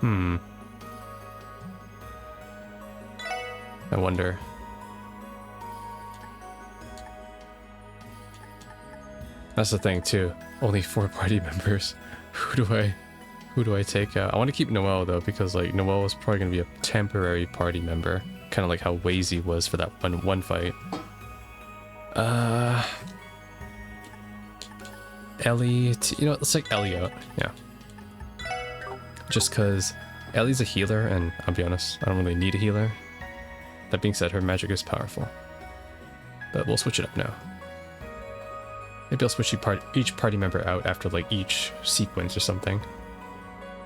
I wonder. That's the thing too. Only 4 party members. Who do I take out? I want to keep Noelle though, because like Noelle is probably gonna be a temporary party member, kind of like how Wazy was for that one fight. Ellie, you know, let's take Ellie out. Yeah. Just because Ellie's a healer, and I'll be honest, I don't really need a healer. That being said, her magic is powerful. But we'll switch it up now. Maybe I'll switch each party member out after like each sequence or something.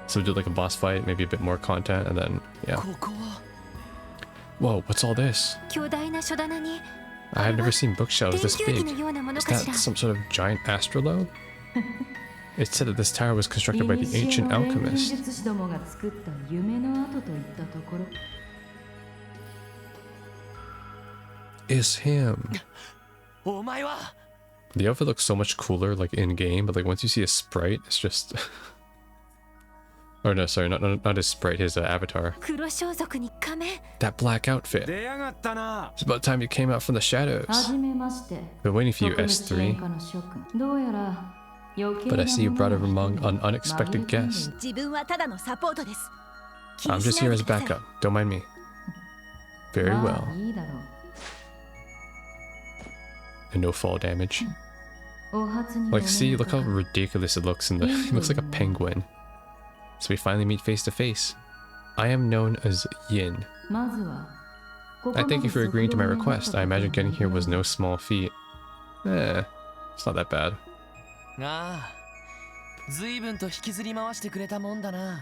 So we'll do like a boss fight, maybe a bit more content, and then, yeah. Whoa, what's all this? I have never seen bookshelves this big. Is that some sort of giant astrolabe? It said that this tower was constructed by the ancient alchemist. It's him. The outfit looks so much cooler like in game, but like once you see a sprite, it's just oh no, sorry, not his sprite, his avatar. That black outfit. It's about time you came out from the shadows. Been waiting for you, S3. But I see you brought among an unexpected guest. I'm just here as backup. Don't mind me. Very well. And no fall damage. Like, see, look how ridiculous it looks in the. It looks like a penguin. So we finally meet face to face. I am known as Yin. I thank you for agreeing to my request. I imagine getting here was no small feat. It's not that bad.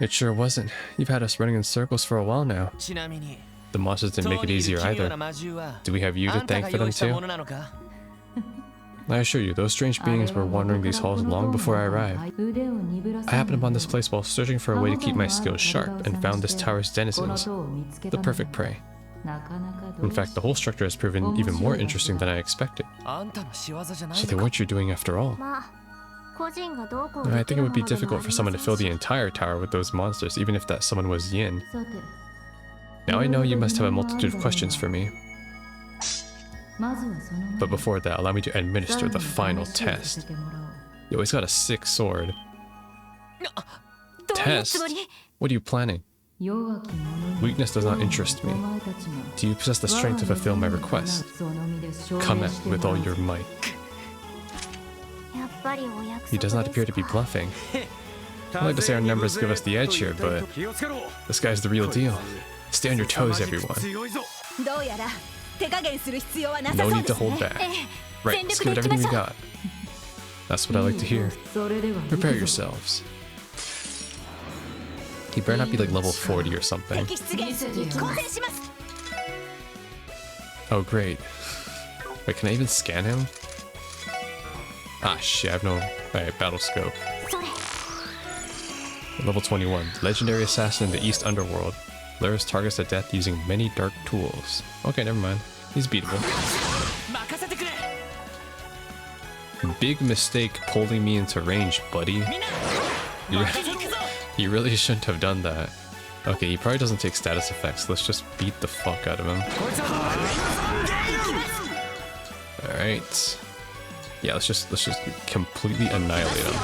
It sure wasn't. You've had us running in circles for a while now. The monsters didn't make it easier either. Do we have you to thank for them too? I assure you, those strange beings were wandering these halls long before I arrived. I happened upon this place while searching for a way to keep my skills sharp and found this tower's denizens, the perfect prey. In fact, the whole structure has proven even more interesting than I expected. So they weren't you doing after all. I think it would be difficult for someone to fill the entire tower with those monsters, even if that someone was Yin. Now I know you must have a multitude of questions for me. But before that, allow me to administer the final test. Yo, he's got a sick sword. Test? What are you planning? Weakness does not interest me. Do you possess the strength to fulfill my request? Come at me with all your might. He does not appear to be bluffing. I'd like to say our numbers give us the edge here, but this guy's the real deal. Stay on your toes, everyone. No need to hold back. Right, let's give it everything we got. That's what I like to hear. Prepare yourselves. He better not be like level 40 or something. Oh great. Wait, can I even scan him? Ah shit, I have no... Alright, battle scope. Level 21. Legendary assassin in the East Underworld. Lures targets to death using many dark tools. Okay, never mind. He's beatable. Big mistake pulling me into range, buddy. You really shouldn't have done that. Okay, he probably doesn't take status effects. Let's just beat the fuck out of him. Alright. Yeah, let's just completely annihilate him.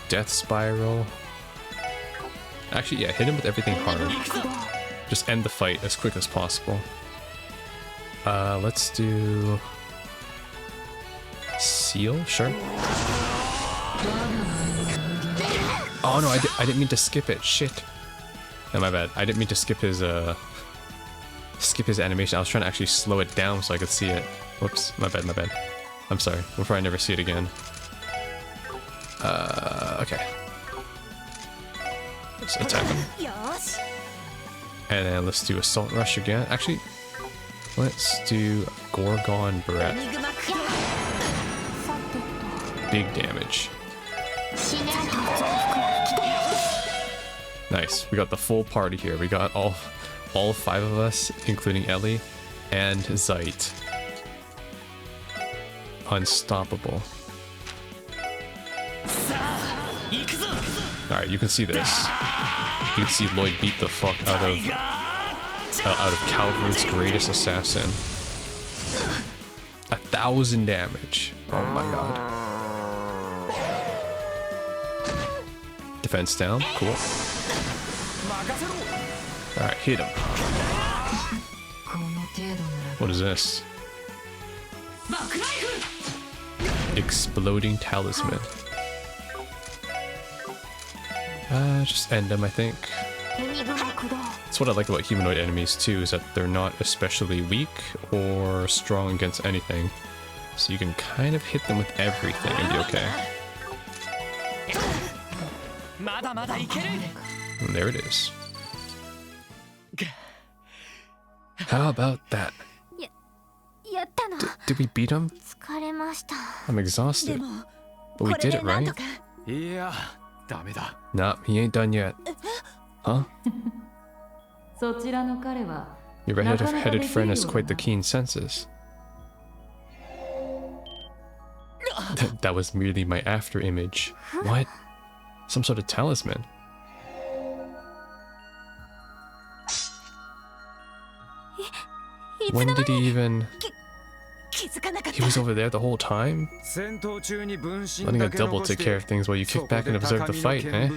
Death spiral. Actually, yeah, hit him with everything hard. Just end the fight as quick as possible. Let's do... Seal? Sure. Oh no, I didn't mean to skip it. Shit. No, my bad. I didn't mean to skip his animation. I was trying to actually slow it down so I could see it. Whoops, my bad, my bad. I'm sorry. We'll probably never see it again. Okay. Let's attack him. And then let's do Assault Rush again. Actually, let's do Gorgon Breath. Big damage. Nice. We got the full party here. We got all 5 of us, including Ellie and Zeit. Alright, you can see this. You can see Lloyd beat the fuck out of Calvard's greatest assassin. 1,000 damage. Oh my god. Defense down. Cool. Alright, hit him. What is this? Exploding talisman. Just end them, I think. That's what I like about humanoid enemies too, is that they're not especially weak or strong against anything. So you can kind of hit them with everything and be okay. And there it is. How about that? Did we beat him? I'm exhausted. But we did it, right? Nah, he ain't done yet. Huh? Your red-headed friend has quite the keen senses. That was merely my after-image. What? Some sort of talisman? When did he even... He was over there the whole time? Letting a double take care of things while you kick back and observe the fight, eh?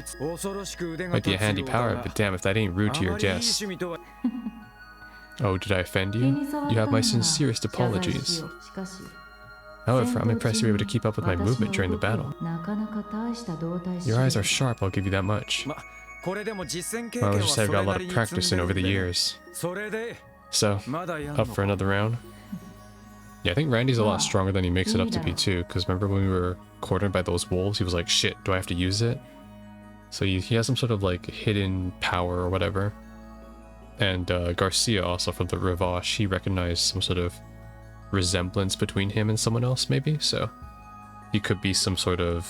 Might be a handy power, but damn if that ain't rude to your guests. Oh, did I offend you? You have my sincerest apologies. However, I'm impressed you were able to keep up with my movement during the battle. Your eyes are sharp, I'll give you that much. Well, let's just say I've got a lot of practice in over the years. So, up for another round? Yeah, I think Randy's a lot stronger than he makes it up to be too, because remember when we were cornered by those wolves, he was like, shit, do I have to use it? So he has some sort of like hidden power or whatever. And Garcia also from the Revache, he recognized some sort of resemblance between him and someone else maybe, so he could be some sort of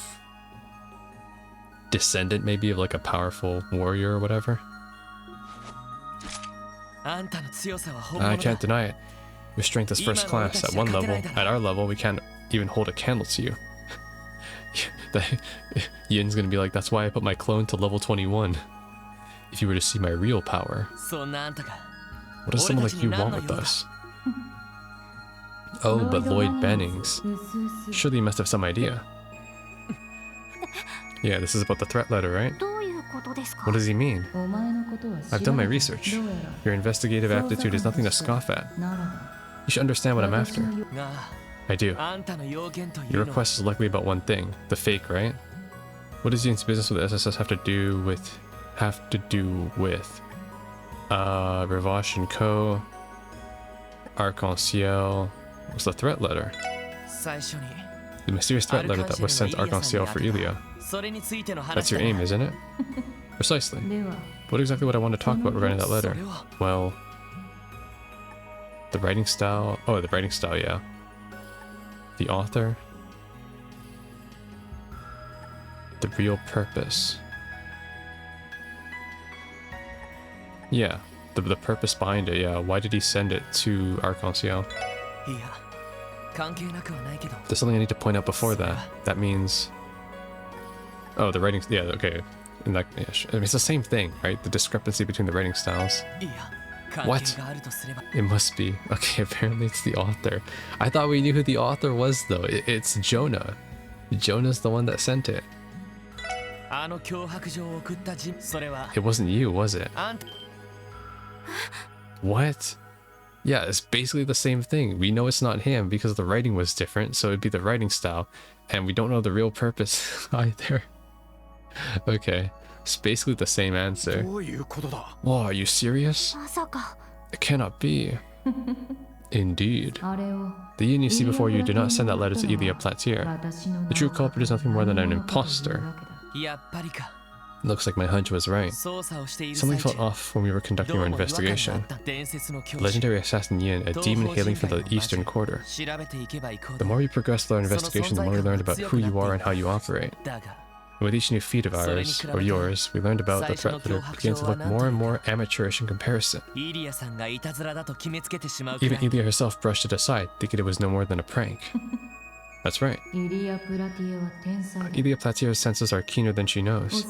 descendant maybe of like a powerful warrior or whatever. I can't deny it. Your strength is first class. At one level, at our level, we can't even hold a candle to you. Yin's gonna be like, that's why I put my clone to level 21. If you were to see my real power. What does someone like you want with us? Oh, but Lloyd Bennings. Surely you must have some idea. Yeah, this is about the threat letter, right? What does he mean? I've done my research. Your investigative aptitude is nothing to scoff at. You should understand what I'm after. I do. Your request is likely about one thing. The fake, right? What does Yin's business with SSS have to do with... Revache and Co. Arc-en-Ciel... What's the threat letter? The mysterious threat letter that was sent to Arc-en-Ciel for Ilya. That's your aim, isn't it? Precisely. What exactly would I want to talk about regarding that letter? Well... The writing style... Oh, the writing style, yeah. The author. The real purpose. Yeah, the purpose behind it, yeah. Why did he send it to Arc-en-Ciel? There's something I need to point out before that. That means... Oh, the writing... Yeah, okay. And that, yeah, I mean, it's the same thing, right? The discrepancy between the writing styles. What? It must be. Okay, apparently it's the author. I thought we knew who the author was, though. It's Jonah. Jonah's the one that sent it. It wasn't you, was it? What? Yeah, it's basically the same thing. We know it's not him because the writing was different, so it'd be the writing style. And we don't know the real purpose either. Okay. It's basically the same answer. Whoa, are you serious? It cannot be. Indeed. The Yin you see before you did not send that letter to Ilya Platier. The true culprit is nothing more than an imposter. Looks like my hunch was right. Something felt off when we were conducting our investigation. Legendary assassin Yin, a demon hailing from the eastern quarter. The more we progressed with our investigation, the more we learned about who you are and how you operate. With each new feat of ours, or yours, we learned about the threat letter began to look more and more amateurish in comparison. Even Ilya herself brushed it aside, thinking it was no more than a prank. That's right. Ilia Platier's senses are keener than she knows.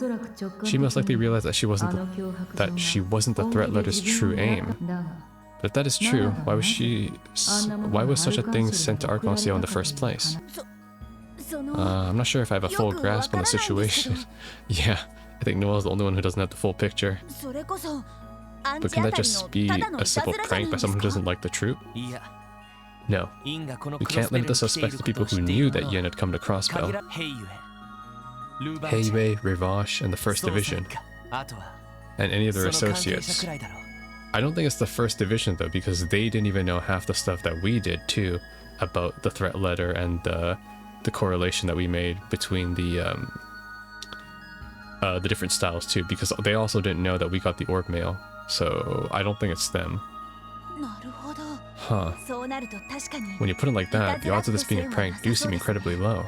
She most likely realized that she wasn't the threat letter's true aim. But if that is true, why was such a thing sent to Arc-en-Ciel in the first place? I'm not sure if I have a full grasp on the situation. Yeah, I think Noel's the only one who doesn't have the full picture. But can that just be a simple prank by someone who doesn't like the troop? No. We can't limit the suspects to people who knew that Yen had come to Crossbell. Heiyue, Revache, and the First Division. And any of their associates. I don't think it's the First Division though, because they didn't even know half the stuff that we did too about the threat letter and the correlation that we made between the different styles too, because they also didn't know that we got the orb mail. So I don't think it's them. Huh. When you put it like that, the odds of this being a prank do seem incredibly low.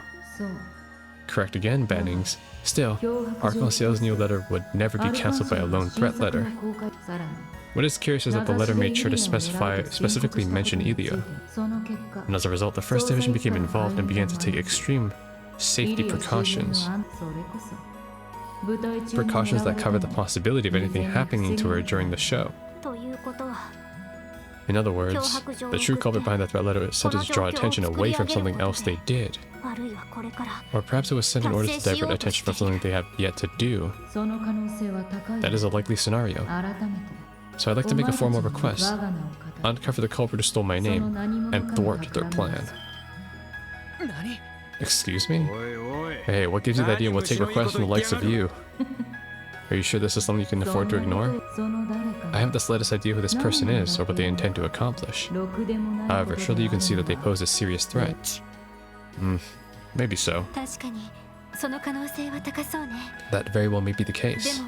Correct again, Bannings. Still, Arc-en-Ciel's new letter would never be cancelled by a lone threat letter. What is curious is that the letter made sure to specifically mention Ilia. And as a result, the First Division became involved and began to take extreme safety precautions. Precautions that covered the possibility of anything happening to her during the show. In other words, the true culprit behind that threat letter was sent to draw attention away from something else they did. Or perhaps it was sent in order to divert attention from something they have yet to do. That is a likely scenario. So I'd like to make a formal request. Uncover the culprit who stole my name, and thwart their plan. Excuse me? Hey, what gives you the idea we'll take requests from the likes of you? Are you sure this is something you can afford to ignore? I haven't the slightest idea who this person is, or what they intend to accomplish. However, surely you can see that they pose a serious threat. Maybe so. That very well may be the case.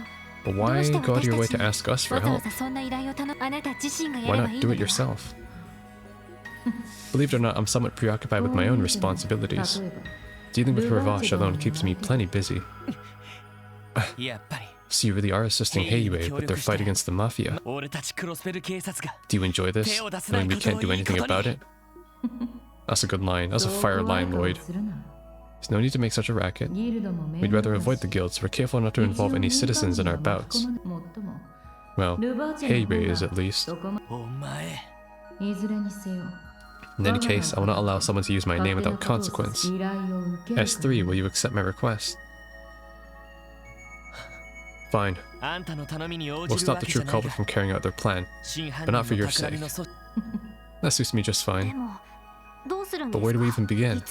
But why go out of your way to ask us for help? Why not do it yourself? Believe it or not, I'm somewhat preoccupied with my own responsibilities. Dealing with Revache alone keeps me plenty busy. So you really are assisting Heiyue with their fight against the Mafia. Do you enjoy this, knowing we can't do anything about it? That's a good line. That's a fire line, Lloyd. There's no need to make such a racket. We'd rather avoid the guild, so we're careful not to involve any citizens in our bouts. Well, Heiyue is at least. In any case, I will not allow someone to use my name without consequence. S3, will you accept my request? Fine. We'll stop the true culprit from carrying out their plan, but not for your sake. That suits me just fine. But where do we even begin?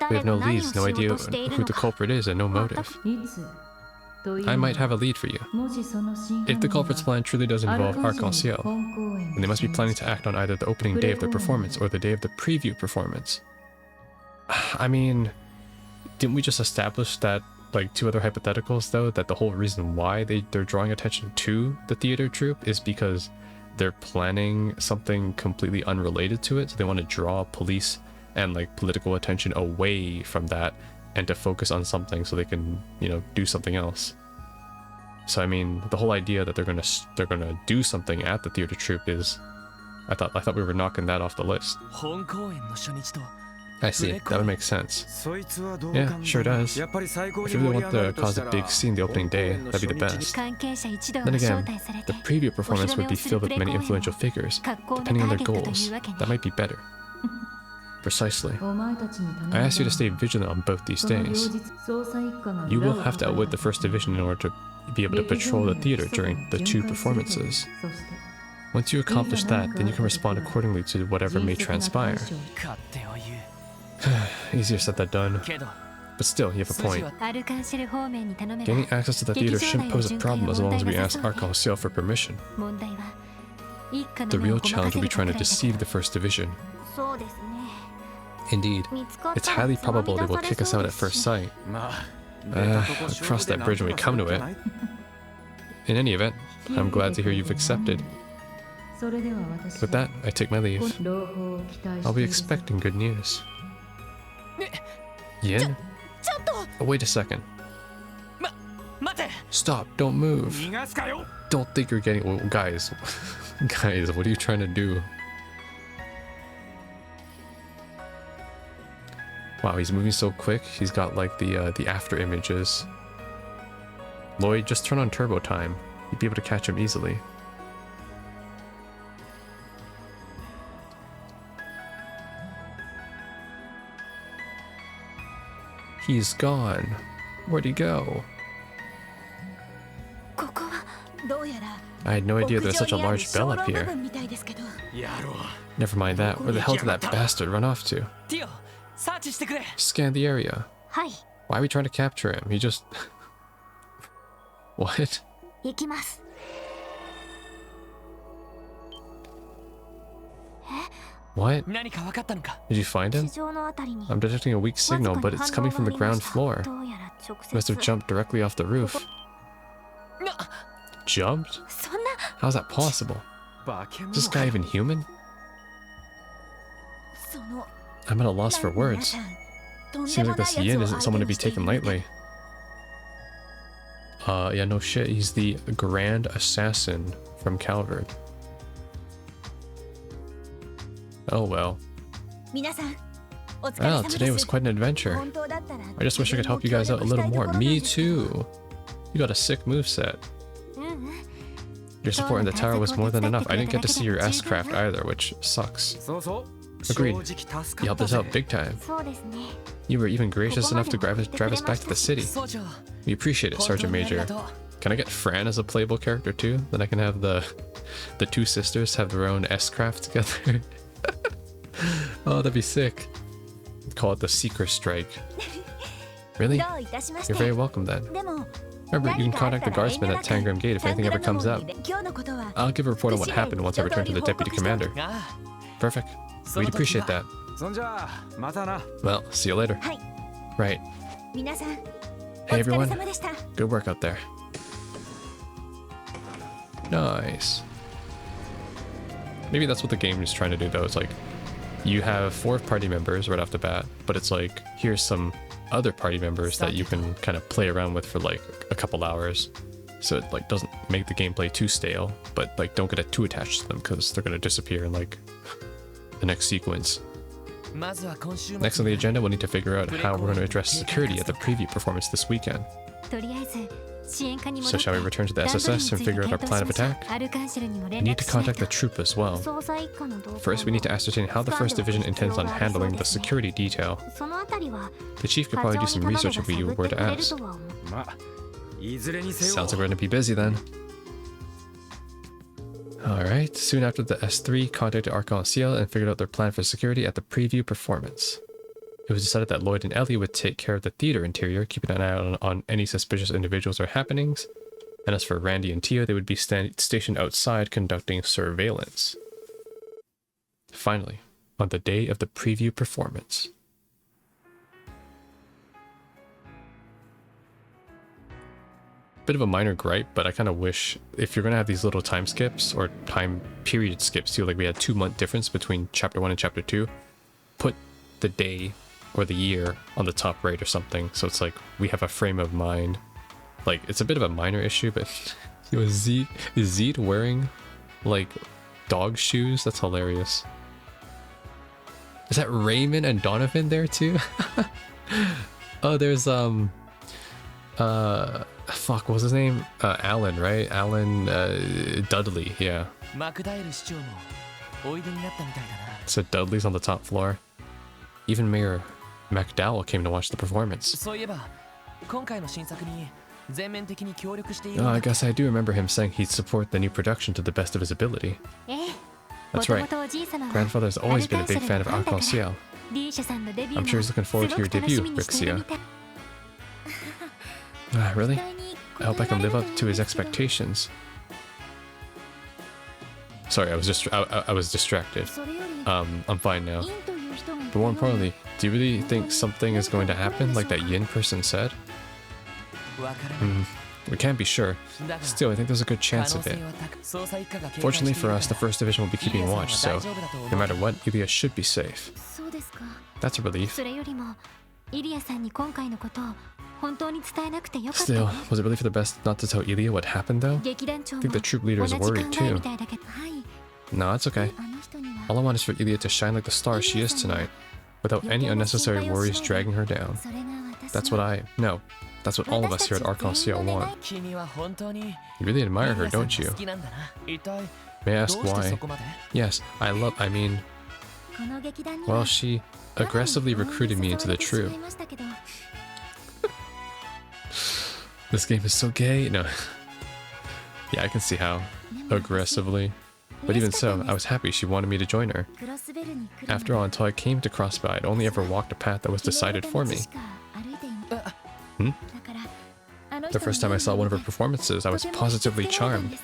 We have no leads, no idea who the culprit is, and no motive. I might have a lead for you. If the culprit's plan truly does involve Arc-en-Ciel, then they must be planning to act on either the opening day of their performance or the day of the preview performance. I mean, didn't we just establish that, like, two other hypotheticals, though, that the whole reason why they're drawing attention to the theater troupe is because they're planning something completely unrelated to it, so they want to draw police and, like, political attention away from that and to focus on something so they can, you know, do something else. So I mean, the whole idea that they're gonna do something at the theater troupe is, I thought we were knocking that off the list. I see, that would make sense. Yeah, sure does. If you really want to cause a big scene the opening day, that'd be the best. Then again, the preview performance would be filled with many influential figures. Depending on their goals, that might be better. Precisely. I ask you to stay vigilant on both these days. You will have to outwit the First Division in order to be able to patrol the theater during the two performances. Once you accomplish that, then you can respond accordingly to whatever may transpire. Easier said than done. But still, you have a point. Gaining access to the theater shouldn't pose a problem as long as we ask Arc-en-Ciel for permission. The real challenge will be trying to deceive the First Division. Indeed, it's highly probable they will kick us out at first sight. I'll cross that bridge when we come to it. In any event, I'm glad to hear you've accepted. With that, I take my leave. I'll be expecting good news. Yin? Oh, wait a second. Stop, don't move. Don't think you're getting... Well, guys, guys, what are you trying to do? Wow, he's moving so quick. He's got like the after images. Lloyd, just turn on turbo time. You'd be able to catch him easily. He's gone. Where'd he go? I had no idea there's such a large bell up here. Never mind that. Where the hell did that bastard run off to? Scan the area. Why are we trying to capture him? He just... What? What? Did you find him? I'm detecting a weak signal, but it's coming from the ground floor. He must have jumped directly off the roof. Jumped? How's that possible? Is this guy even human? I'm at a loss for words. Seems like this Yin isn't someone to be taken lightly. Yeah, no shit. He's the Grand Assassin from Calvert. Oh well. Well, today was quite an adventure. I just wish I could help you guys out a little more. Me too. You got a sick moveset. Your support in the tower was more than enough. I didn't get to see your S-craft either, which sucks. Agreed. You helped us out big time. You were even gracious enough to drive us back to the city. We appreciate it, Sergeant Major. Can I get Fran as a playable character too? Then I can have the two sisters have their own S-craft together. Oh, that'd be sick. Call it the Seeker Strike. Really? You're very welcome then. Remember, you can contact the guardsman at Tangram Gate if anything ever comes up. I'll give a report on what happened once I return to the Deputy Commander. Perfect. We'd appreciate that. Well, see you later. Right. Hey everyone. Good work out there. Nice. Maybe that's what the game is trying to do though. It's like, you have 4 party members right off the bat, but it's like, here's some other party members that you can kind of play around with for like a couple hours. So it like doesn't make the gameplay too stale, but like don't get too attached to them because they're going to disappear in like the next sequence. Next on the agenda, we'll need to figure out how we're going to address security at the preview performance this weekend. So shall we return to the SSS and figure out our plan of attack? We need to contact the troop as well. First, we need to ascertain how the 1st Division intends on handling the security detail. The Chief could probably do some research if we were to ask. Sounds like we're going to be busy then. Alright, soon after the S3 contacted Arc-en-Ciel and figured out their plan for security at the preview performance. It was decided that Lloyd and Ellie would take care of the theater interior, keeping an eye out on any suspicious individuals or happenings. And as for Randy and Tio, they would be stationed outside conducting surveillance. Finally, on the day of the preview performance. Bit of a minor gripe, but I kind of wish if you're going to have these little time skips or time period skips too, like we had 2-month difference between chapter 1 and chapter 2, put the day or the year on the top right or something, so it's like we have a frame of mind. Like, it's a bit of a minor issue, but is Zeke wearing like dog shoes? That's hilarious. Is that Raymond and Donovan there too? Oh, there's fuck, what was his name? Alan, right? Alan Dudley, yeah. So Dudley's on the top floor. Even Mayor McDowell came to watch the performance. Oh, I guess I do remember him saying he'd support the new production to the best of his ability. That's right. Grandfather's always been a big fan of Arc-en-Ciel. I'm sure he's looking forward to your debut, Rixia. Really? I hope I can live up to his expectations. Sorry, I was distracted. I'm fine now. But more importantly, do you really think something is going to happen like that Yin person said? We can't be sure. Still, I think there's a good chance of it. Fortunately for us, the 1st Division will be keeping watch, so no matter what, Ilya should be safe. That's a relief. Still, was it really for the best not to tell Ilya what happened though? I think the troop leader is worried too. No, it's okay. All I want is for Ilya to shine like the star she is tonight. without any unnecessary worries dragging her down. That's what no, that's what all of us here at Arc-en-Ciel want. You really admire her, don't you? May I ask why? Yes, I mean, well, she aggressively recruited me into the troupe. This game is so gay. No. Yeah, I can see how. Aggressively. But even so, I was happy she wanted me to join her. After all, until I came to Crossbow, I'd only ever walked a path that was decided for me. The first time I saw one of her performances, I was positively charmed.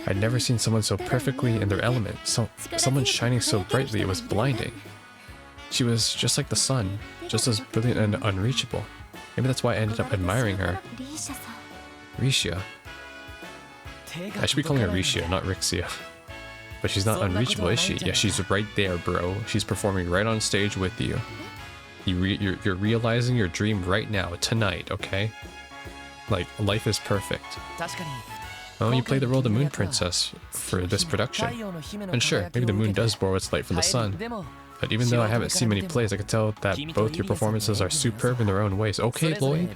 I'd never seen someone so perfectly in their element, someone shining so brightly it was blinding. She was just like the sun, just as brilliant and unreachable. Maybe that's why I ended up admiring her. Rixia. I should be calling her Rixia, not Rixia. But she's not unreachable, is she? Yeah, she's right there, bro. She's performing right on stage with you. You're realizing your dream right now, tonight, okay? Like, life is perfect. Oh, you play the role of the Moon Princess for this production. And sure, maybe the moon does borrow its light from the sun. But even though I haven't seen many plays, I can tell that both your performances are superb in their own ways. Okay, Lloyd?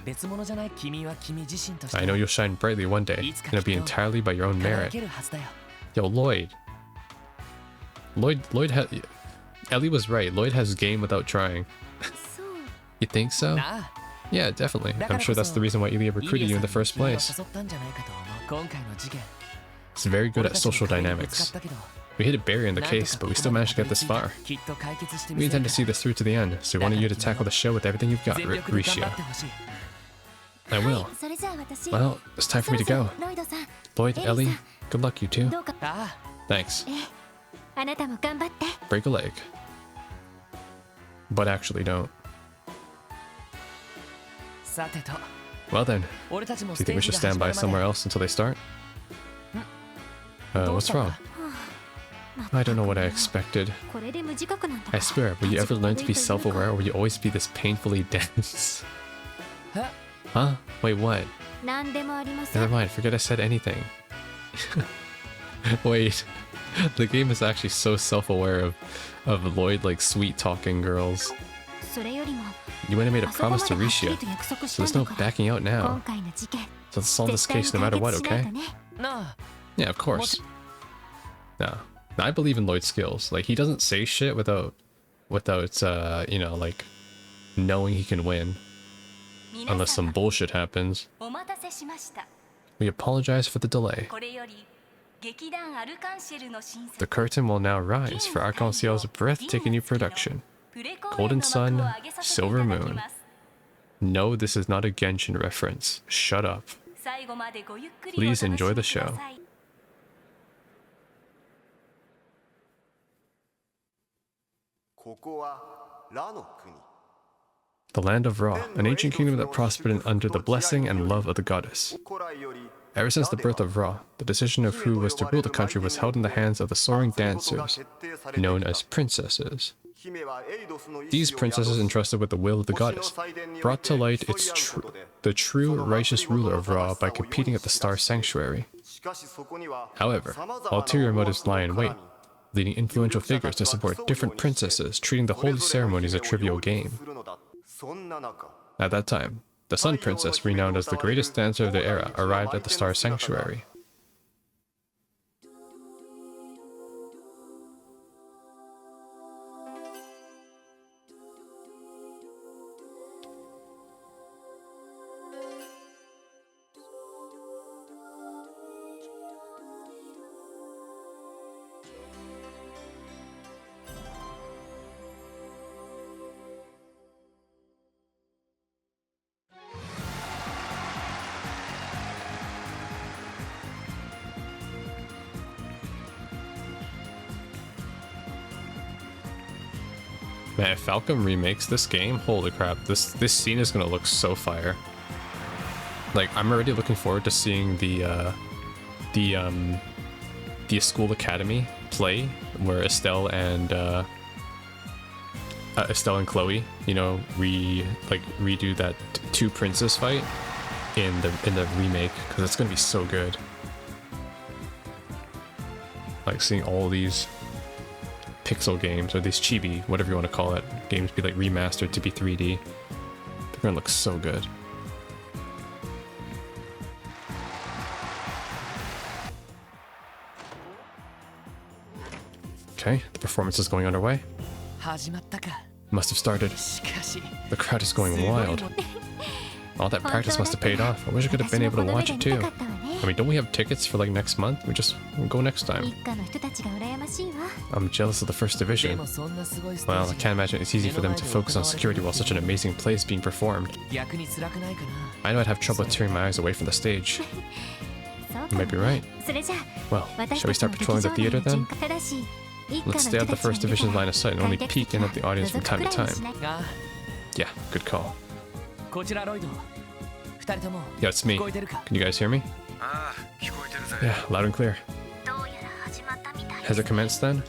I know you'll shine brightly one day, and it'll be entirely by your own merit. Yo, Lloyd. Lloyd has... Ellie was right. Lloyd has game without trying. You think so? Yeah, definitely. I'm sure that's the reason why Ilya recruited you in the first place. It's very good at social dynamics. We hit a barrier in the case, but we still managed to get this far. We intend to see this through to the end, so we wanted you to tackle the show with everything you've got, Rixia. I will. Well, it's time for me to go. Lloyd, Ellie, good luck you two. Thanks. Break a leg. But actually don't. Well then, do you think we should stand by somewhere else until they start? What's wrong? I don't know what I expected. I swear, will you ever learn to be self-aware, or will you always be this painfully dense? Huh? Wait, what? Never mind, forget I said anything. Wait, the game is actually so self-aware of Lloyd, like, sweet-talking girls. You went and made a promise to Rixia, so there's no backing out now. So let's solve this case no matter what, okay? Yeah, of course. No. I believe in Lloyd's skills. Like, he doesn't say shit without you know, like, knowing he can win. Unless some bullshit happens. We apologize for the delay. The curtain will now rise for Arc-en-Ciel's breathtaking new production. Golden Sun, Silver Moon. No, this is not a Genshin reference. Shut up. Please enjoy the show. The land of Ra, an ancient kingdom that prospered under the blessing and love of the goddess. Ever since the birth of Ra, the decision of who was to rule the country was held in the hands of the soaring dancers, known as princesses. These princesses, entrusted with the will of the goddess, brought to light the true righteous ruler of Ra by competing at the Star Sanctuary. However, ulterior motives lie in wait, leading influential figures to support different princesses, treating the holy ceremony as a trivial game. At that time, the Sun Princess, renowned as the greatest dancer of the era, arrived at the Star Sanctuary. Man, if Falcom remakes this game, holy crap, this scene is gonna look so fire. Like, I'm already looking forward to seeing the School Academy play, where Estelle and Chloe, you know, redo that two princess fight in the remake, because it's gonna be so good. Like, seeing all these pixel games, or these chibi, whatever you want to call it, games be like remastered to be 3D. They're gonna look so good. Okay, the performance is going underway. Must have started. The crowd is going wild. All that practice must have paid off. I wish I could have been able to watch it too. I mean, don't we have tickets for like next month? We'll go next time. I'm jealous of the first division. Well, I can't imagine it's easy for them to focus on security while such an amazing play is being performed. I know I'd have trouble tearing my eyes away from the stage. You might be right. Well, shall we start patrolling the theater then? Let's stay out the first division's line of sight and only peek in at the audience from time to time. Yeah, good call. Yeah, it's me. Can you guys hear me? Yeah, loud and clear. Has it commenced then?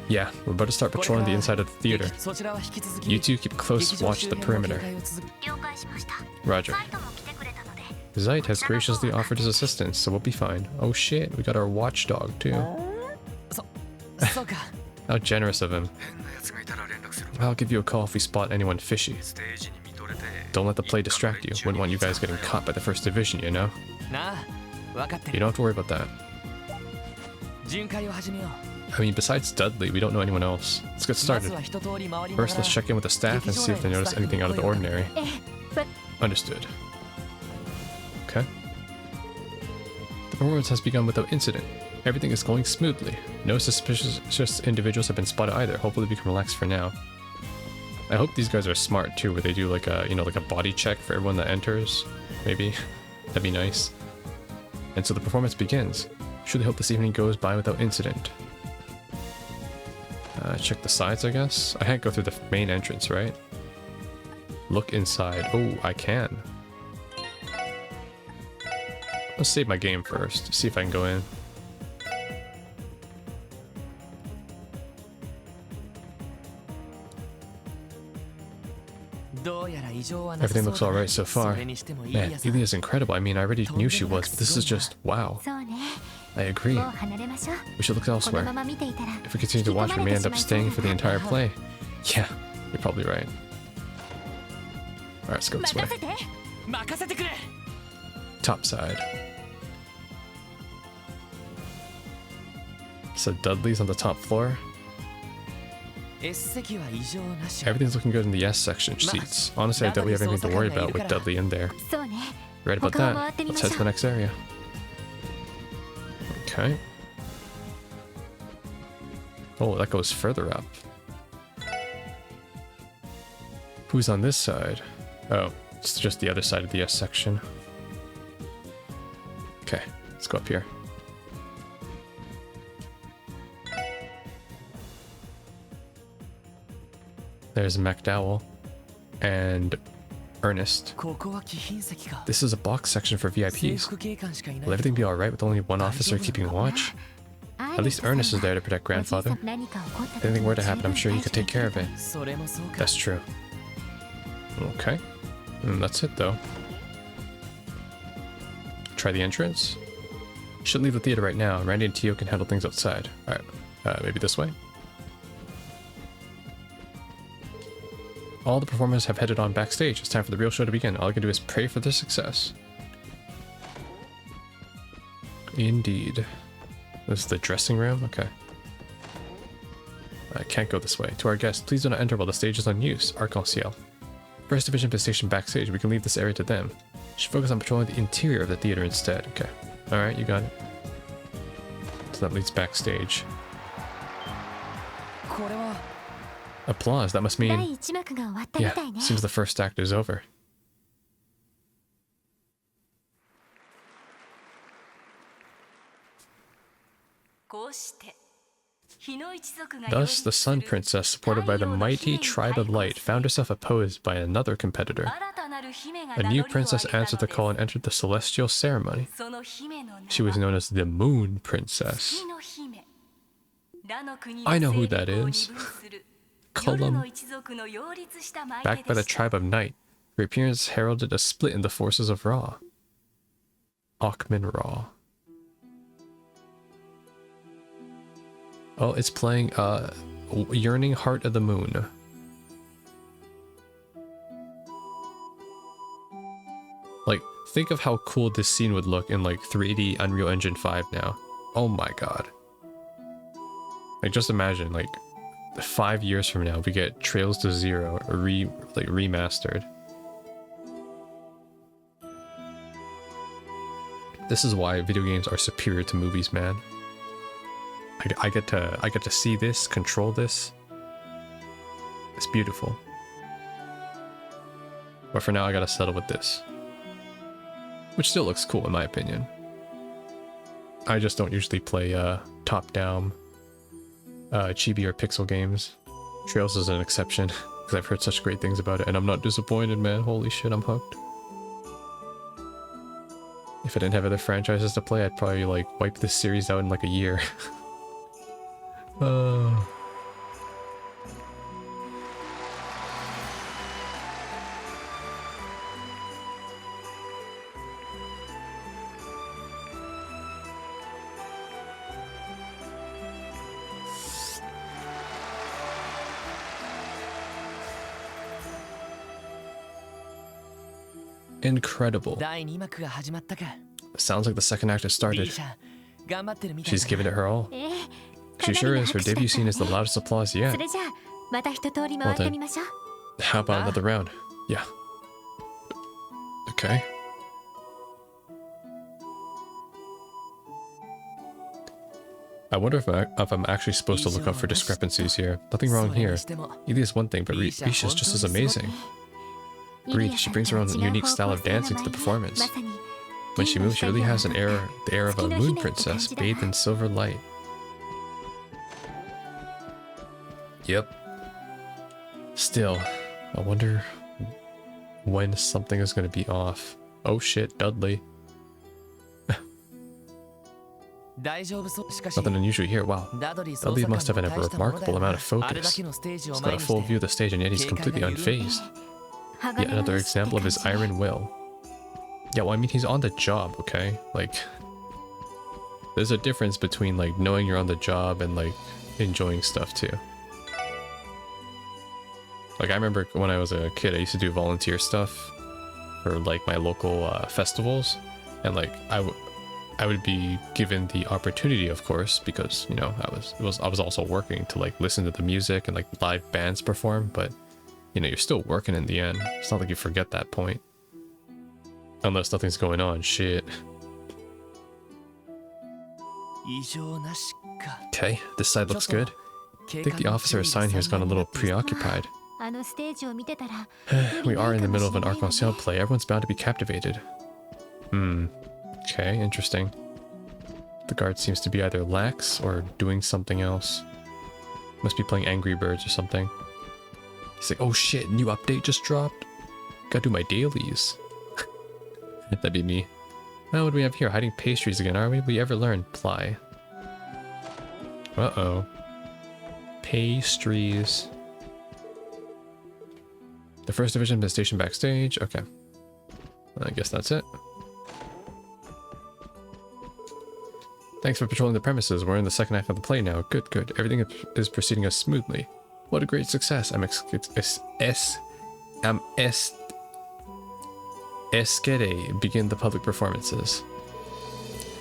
Yeah, we're about to start patrolling the inside of the theater. You two keep close watch the perimeter. Roger. Zeit has graciously offered his assistance, so we'll be fine. Oh shit, we got our watchdog too. How generous of him. I'll give you a call if we spot anyone fishy. Don't let the play distract you. Wouldn't want you guys getting caught by the first division, you know? You don't have to worry about that. I mean, besides Dudley, we don't know anyone else. Let's get started. First, let's check in with the staff and see if they notice anything out of the ordinary. Understood. Okay. The performance has begun without incident. Everything is going smoothly. No suspicious individuals have been spotted either. Hopefully we can relax for now. I hope these guys are smart too, where they do like a, you know, like a body check for everyone that enters. Maybe. That'd be nice. And so the performance begins. Truly hope this evening goes by without incident. Check the sides, I guess. I can't go through the main entrance, right? Look inside. Oh, I can. Let's save my game first. See if I can go in. Everything looks alright so far. Man, Ilya's incredible. I mean, I already knew she was, but this is just wow. I agree. We should look elsewhere. If we continue to watch, we may end up staying for the entire play. Yeah, you're probably right. Alright, let's go this way. Top side. So Dudley's on the top floor. Everything's looking good in the S section seats. Honestly, I doubt we have anything to worry about with Dudley in there. Right about that. Let's head to the next area. Okay. Oh, that goes further up. Who's on this side? Oh, it's just the other side of the S section. Okay, let's go up here. There's MacDowell and Ernest. This is a box section for VIPs. Will everything be alright with only one officer keeping watch? At least Ernest is there to protect grandfather. If anything were to happen, I'm sure he could take care of it. That's true. Okay. And that's it though. Try the entrance. Shouldn't leave the theater right now. Randy and Tio can handle things outside. Alright. Maybe this way? All the performers have headed on backstage. It's time for the real show to begin. All I can do is pray for their success. Indeed. This is the dressing room? Okay. I can't go this way. To our guests, please do not enter while the stage is on use. Arc-en-Ciel. First Division is stationed backstage. We can leave this area to them. Should focus on patrolling the interior of the theater instead. Okay. Alright, you got it. So that leads backstage. Applause, that must mean... Yeah, seems the first act is over. Thus, the Sun Princess, supported by the mighty Tribe of Light, found herself opposed by another competitor. A new princess answered the call and entered the celestial ceremony. She was known as the Moon Princess. I know who that is. Cullum. Backed by the Tribe of Night, her appearance heralded a split in the forces of Ra. Akhman Ra. Oh, it's playing Yearning Heart of the Moon. Like, think of how cool this scene would look in like 3D Unreal Engine 5 now. Oh my god. Like, just imagine, like, 5 years from now, we get Trails to Zero remastered. This is why video games are superior to movies, man. I get to see this, control this. It's beautiful. But for now, I gotta settle with this, which still looks cool in my opinion. I just don't usually play top-down chibi or pixel games. Trails is an exception because I've heard such great things about it, and I'm not disappointed, man. Holy shit, I'm hooked. If I didn't have other franchises to play, I'd probably like wipe this series out in like a year. Incredible. Sounds like the second act has started. She's giving it her all. She sure is. Her debut scene is the loudest applause yet. Well then, how about another round? Yeah. Okay. I wonder if I'm actually supposed to look out for discrepancies here. Nothing wrong here. Ilya is one thing, but Risha's just as amazing. Agreed, she brings her own unique style of dancing to the performance. When she moves, she really has the air of a moon princess, bathed in silver light. Yep. Still, I wonder when something is going to be off. Oh shit, Dudley. Nothing unusual here, wow. Dudley must have a remarkable amount of focus. He's got a full view of the stage and yet he's completely unfazed. Yet another example of his iron will. Yeah, well, I mean, he's on the job, okay? Like, there's a difference between, like, knowing you're on the job and, like, enjoying stuff, too. Like, I remember when I was a kid, I used to do volunteer stuff for, like, my local festivals. And, like, I would be given the opportunity, of course, because, you know, I was also working to, like, listen to the music and, like, live bands perform, but you know, you're still working in the end. It's not like you forget that point. Unless nothing's going on, shit. Okay, this side looks good. I think the officer assigned here has gone a little preoccupied. We are in the middle of an arc-en-ciel play. Everyone's bound to be captivated. Okay, interesting. The guard seems to be either lax or doing something else. Must be playing Angry Birds or something. He's like, oh shit, new update just dropped? Gotta do my dailies. That'd be me. Now what do we have here? Hiding pastries again, are we? We ever learn? Ply. Uh-oh. Pastries. The first division has been stationed backstage. Okay. I guess that's it. Thanks for patrolling the premises. We're in the second half of the play now. Good, good. Everything is proceeding as smoothly. What a great success. Begin the public performances.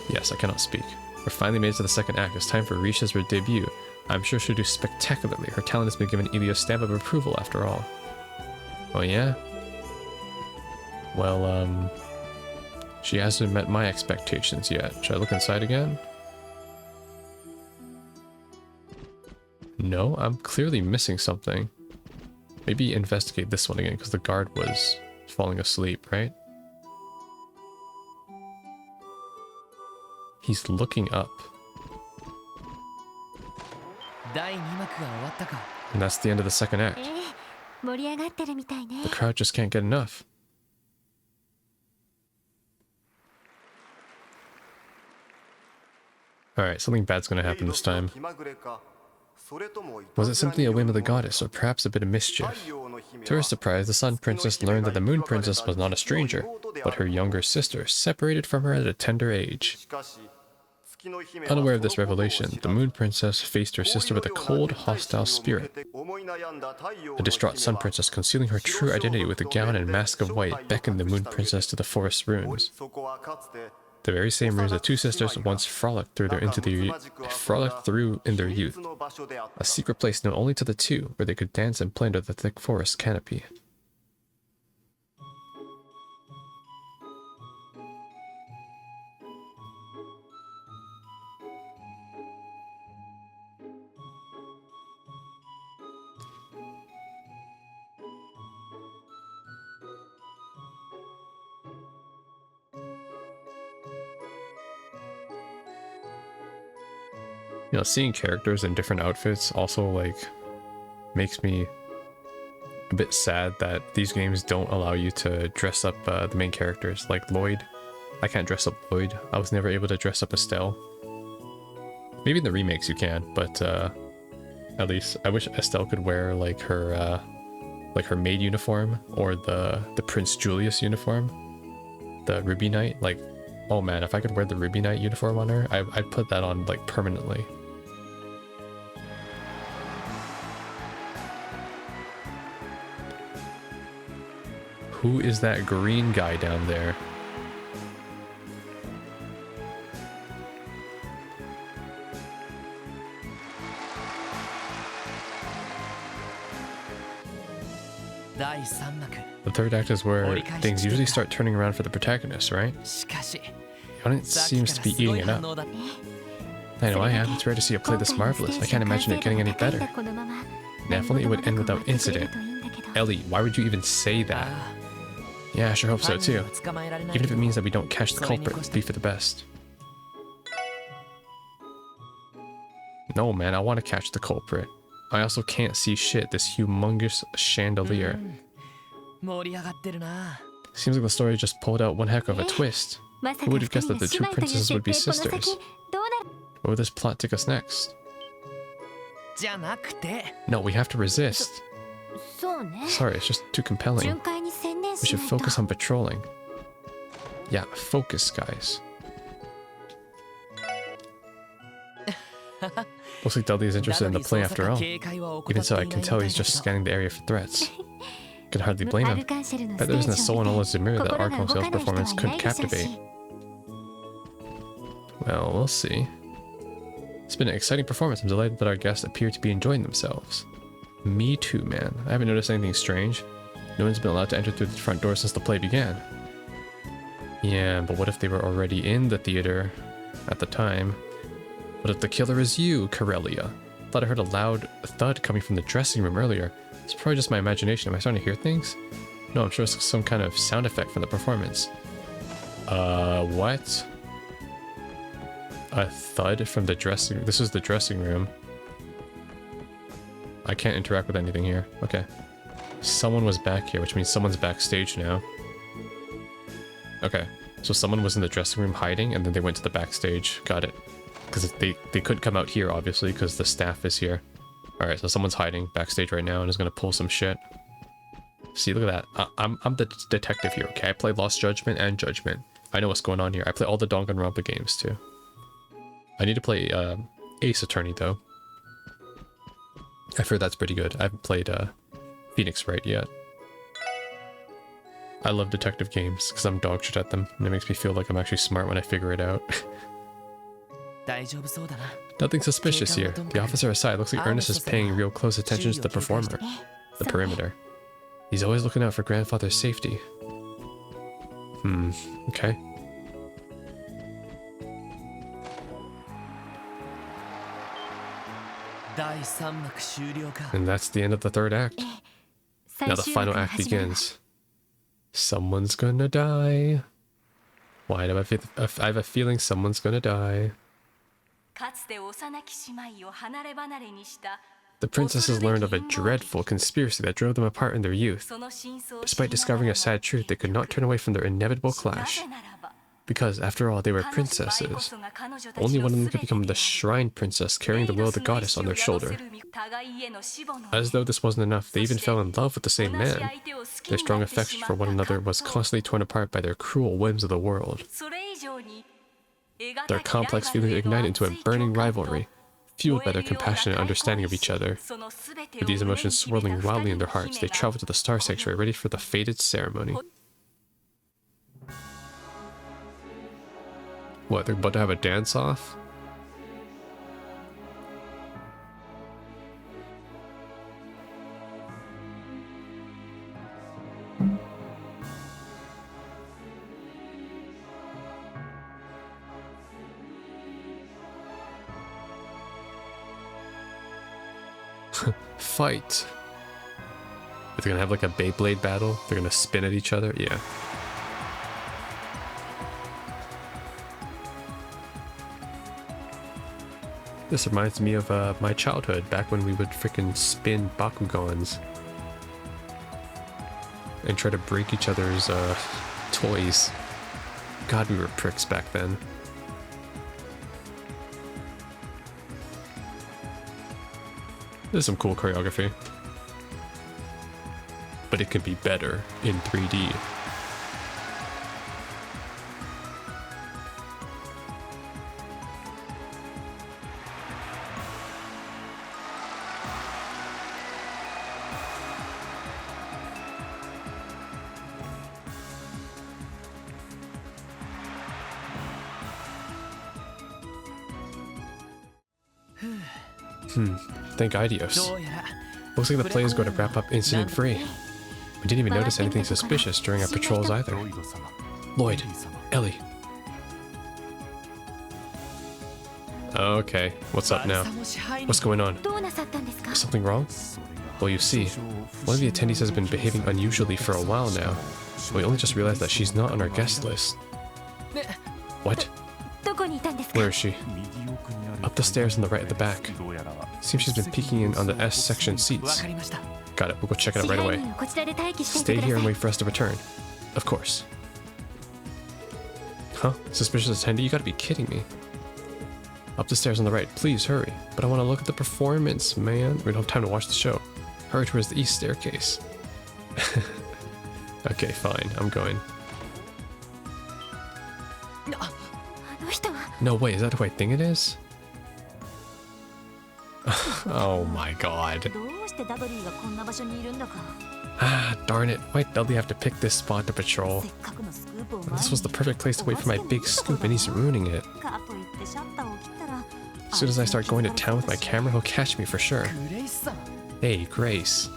Yes, I cannot speak. We're finally made it to the second act. It's time for Risha's debut. I'm sure she'll do spectacularly. Her talent has been given Ilya's stamp of approval after all. Oh yeah? Well, she hasn't met my expectations yet. Should I look inside again? No, I'm clearly missing something. Maybe investigate this one again, because the guard was falling asleep, right? He's looking up. And that's the end of the second act. The crowd just can't get enough. Alright, something bad's gonna happen this time. Was it simply a whim of the goddess, or perhaps a bit of mischief? To her surprise, the Sun Princess learned that the Moon Princess was not a stranger, but her younger sister, separated from her at a tender age. Unaware of this revelation, the Moon Princess faced her sister with a cold, hostile spirit. The distraught Sun Princess, concealing her true identity with a gown and mask of white, beckoned the Moon Princess to the forest ruins. The very same ruins the two sisters once frolicked through in their youth. A secret place known only to the two, where they could dance and play under the thick forest canopy. You know, seeing characters in different outfits also, like, makes me a bit sad that these games don't allow you to dress up the main characters. Like Lloyd. I can't dress up Lloyd. I was never able to dress up Estelle. Maybe in the remakes you can, but at least I wish Estelle could wear like her maid uniform or the Prince Julius uniform. The Ruby Knight. Like, oh man, if I could wear the Ruby Knight uniform on her, I'd put that on like permanently. Who is that green guy down there? The third act is where things usually start turning around for the protagonist, right? The audience seems to be eating it up. I know I am. It's rare to see a play this marvelous. I can't imagine it getting any better. Now, if only it would end without incident. Ellie, why would you even say that? Yeah, I sure hope so too. Even if it means that we don't catch the culprit, it'd be for the best. No, man, I want to catch the culprit. I also can't see shit, this humongous chandelier. Seems like the story just pulled out one heck of a twist. Who would have guessed that the two princesses would be sisters? Where would this plot take us next? No, we have to resist. Sorry, it's just too compelling. We should focus on patrolling. Yeah, focus, guys. Looks like Dudley is interested in the play after all. Even so, I can tell he's just scanning the area for threats. Can hardly blame him. Bet there isn't a soul in all of Zemir that Archangel performance couldn't captivate. Well, we'll see. It's been an exciting performance. I'm delighted that our guests appear to be enjoying themselves. Me too, man. I haven't noticed anything strange. No one's been allowed to enter through the front door since the play began. Yeah, but what if they were already in the theater at the time? What if the killer is you, Corellia? Thought I heard a loud thud coming from the dressing room earlier. It's probably just my imagination. Am I starting to hear things? No, I'm sure it's some kind of sound effect from the performance. What? A thud from the dressing room? This is the dressing room. I can't interact with anything here. Okay. Someone was back here, which means someone's backstage now. Okay. So someone was in the dressing room hiding, and then they went to the backstage. Got it. Because they couldn't come out here, obviously, because the staff is here. Alright, so someone's hiding backstage right now and is going to pull some shit. See, look at that. I'm the detective here, okay? I play Lost Judgment and Judgment. I know what's going on here. I play all the Danganronpa games, too. I need to play Ace Attorney, though. I've heard that's pretty good. I haven't played Phoenix Wright yet. I love detective games because I'm dog shit at them, and it makes me feel like I'm actually smart when I figure it out. Nothing suspicious here. The officer aside, looks like Ernest is paying real close attention to the performer. The perimeter. He's always looking out for grandfather's safety. Okay. And that's the end of the third act. Now the final act begins. Someone's gonna die. Why do I have a feeling someone's gonna die? The princesses learned of a dreadful conspiracy that drove them apart in their youth. Despite discovering a sad truth, they could not turn away from their inevitable clash. Because, after all, they were princesses. Only one of them could become the shrine princess carrying the will of the goddess on their shoulder. As though this wasn't enough, they even fell in love with the same man. Their strong affection for one another was constantly torn apart by their cruel whims of the world. Their complex feelings ignite into a burning rivalry, fueled by their compassionate understanding of each other. With these emotions swirling wildly in their hearts, they travel to the Star Sanctuary, ready for the fated ceremony. What, they're about to have a dance-off? Fight. They're gonna have like a Beyblade battle. They're gonna spin at each other. Yeah. This reminds me of my childhood, back when we would freaking spin Bakugans and try to break each other's toys. God, we were pricks back then. There's some cool choreography, but it could be better in 3D. Thank Idios. Looks like the play is going to wrap up incident-free. We didn't even notice anything suspicious during our patrols either. Lloyd, Ellie. Okay, what's up now? What's going on? Is something wrong? Well, you see, one of the attendees has been behaving unusually for a while now. We only just realized that she's not on our guest list. What? Where is she? Up the stairs on the right at the back. Seems she's been peeking in on the S section seats. Got it, we'll go check it out right away. Stay here and wait for us to return. Of course. Huh? Suspicious attendee? You gotta be kidding me. Up the stairs on the right, please hurry. But I want to look at the performance, man. We don't have time to watch the show. Hurry towards the east staircase. Okay, fine, I'm going. No way, is that who I think it is? Oh my god. Ah, darn it. Why'd Dudley have to pick this spot to patrol? This was the perfect place to wait for my big scoop and he's ruining it. As soon as I start going to town with my camera, he'll catch me for sure. Hey, Grace.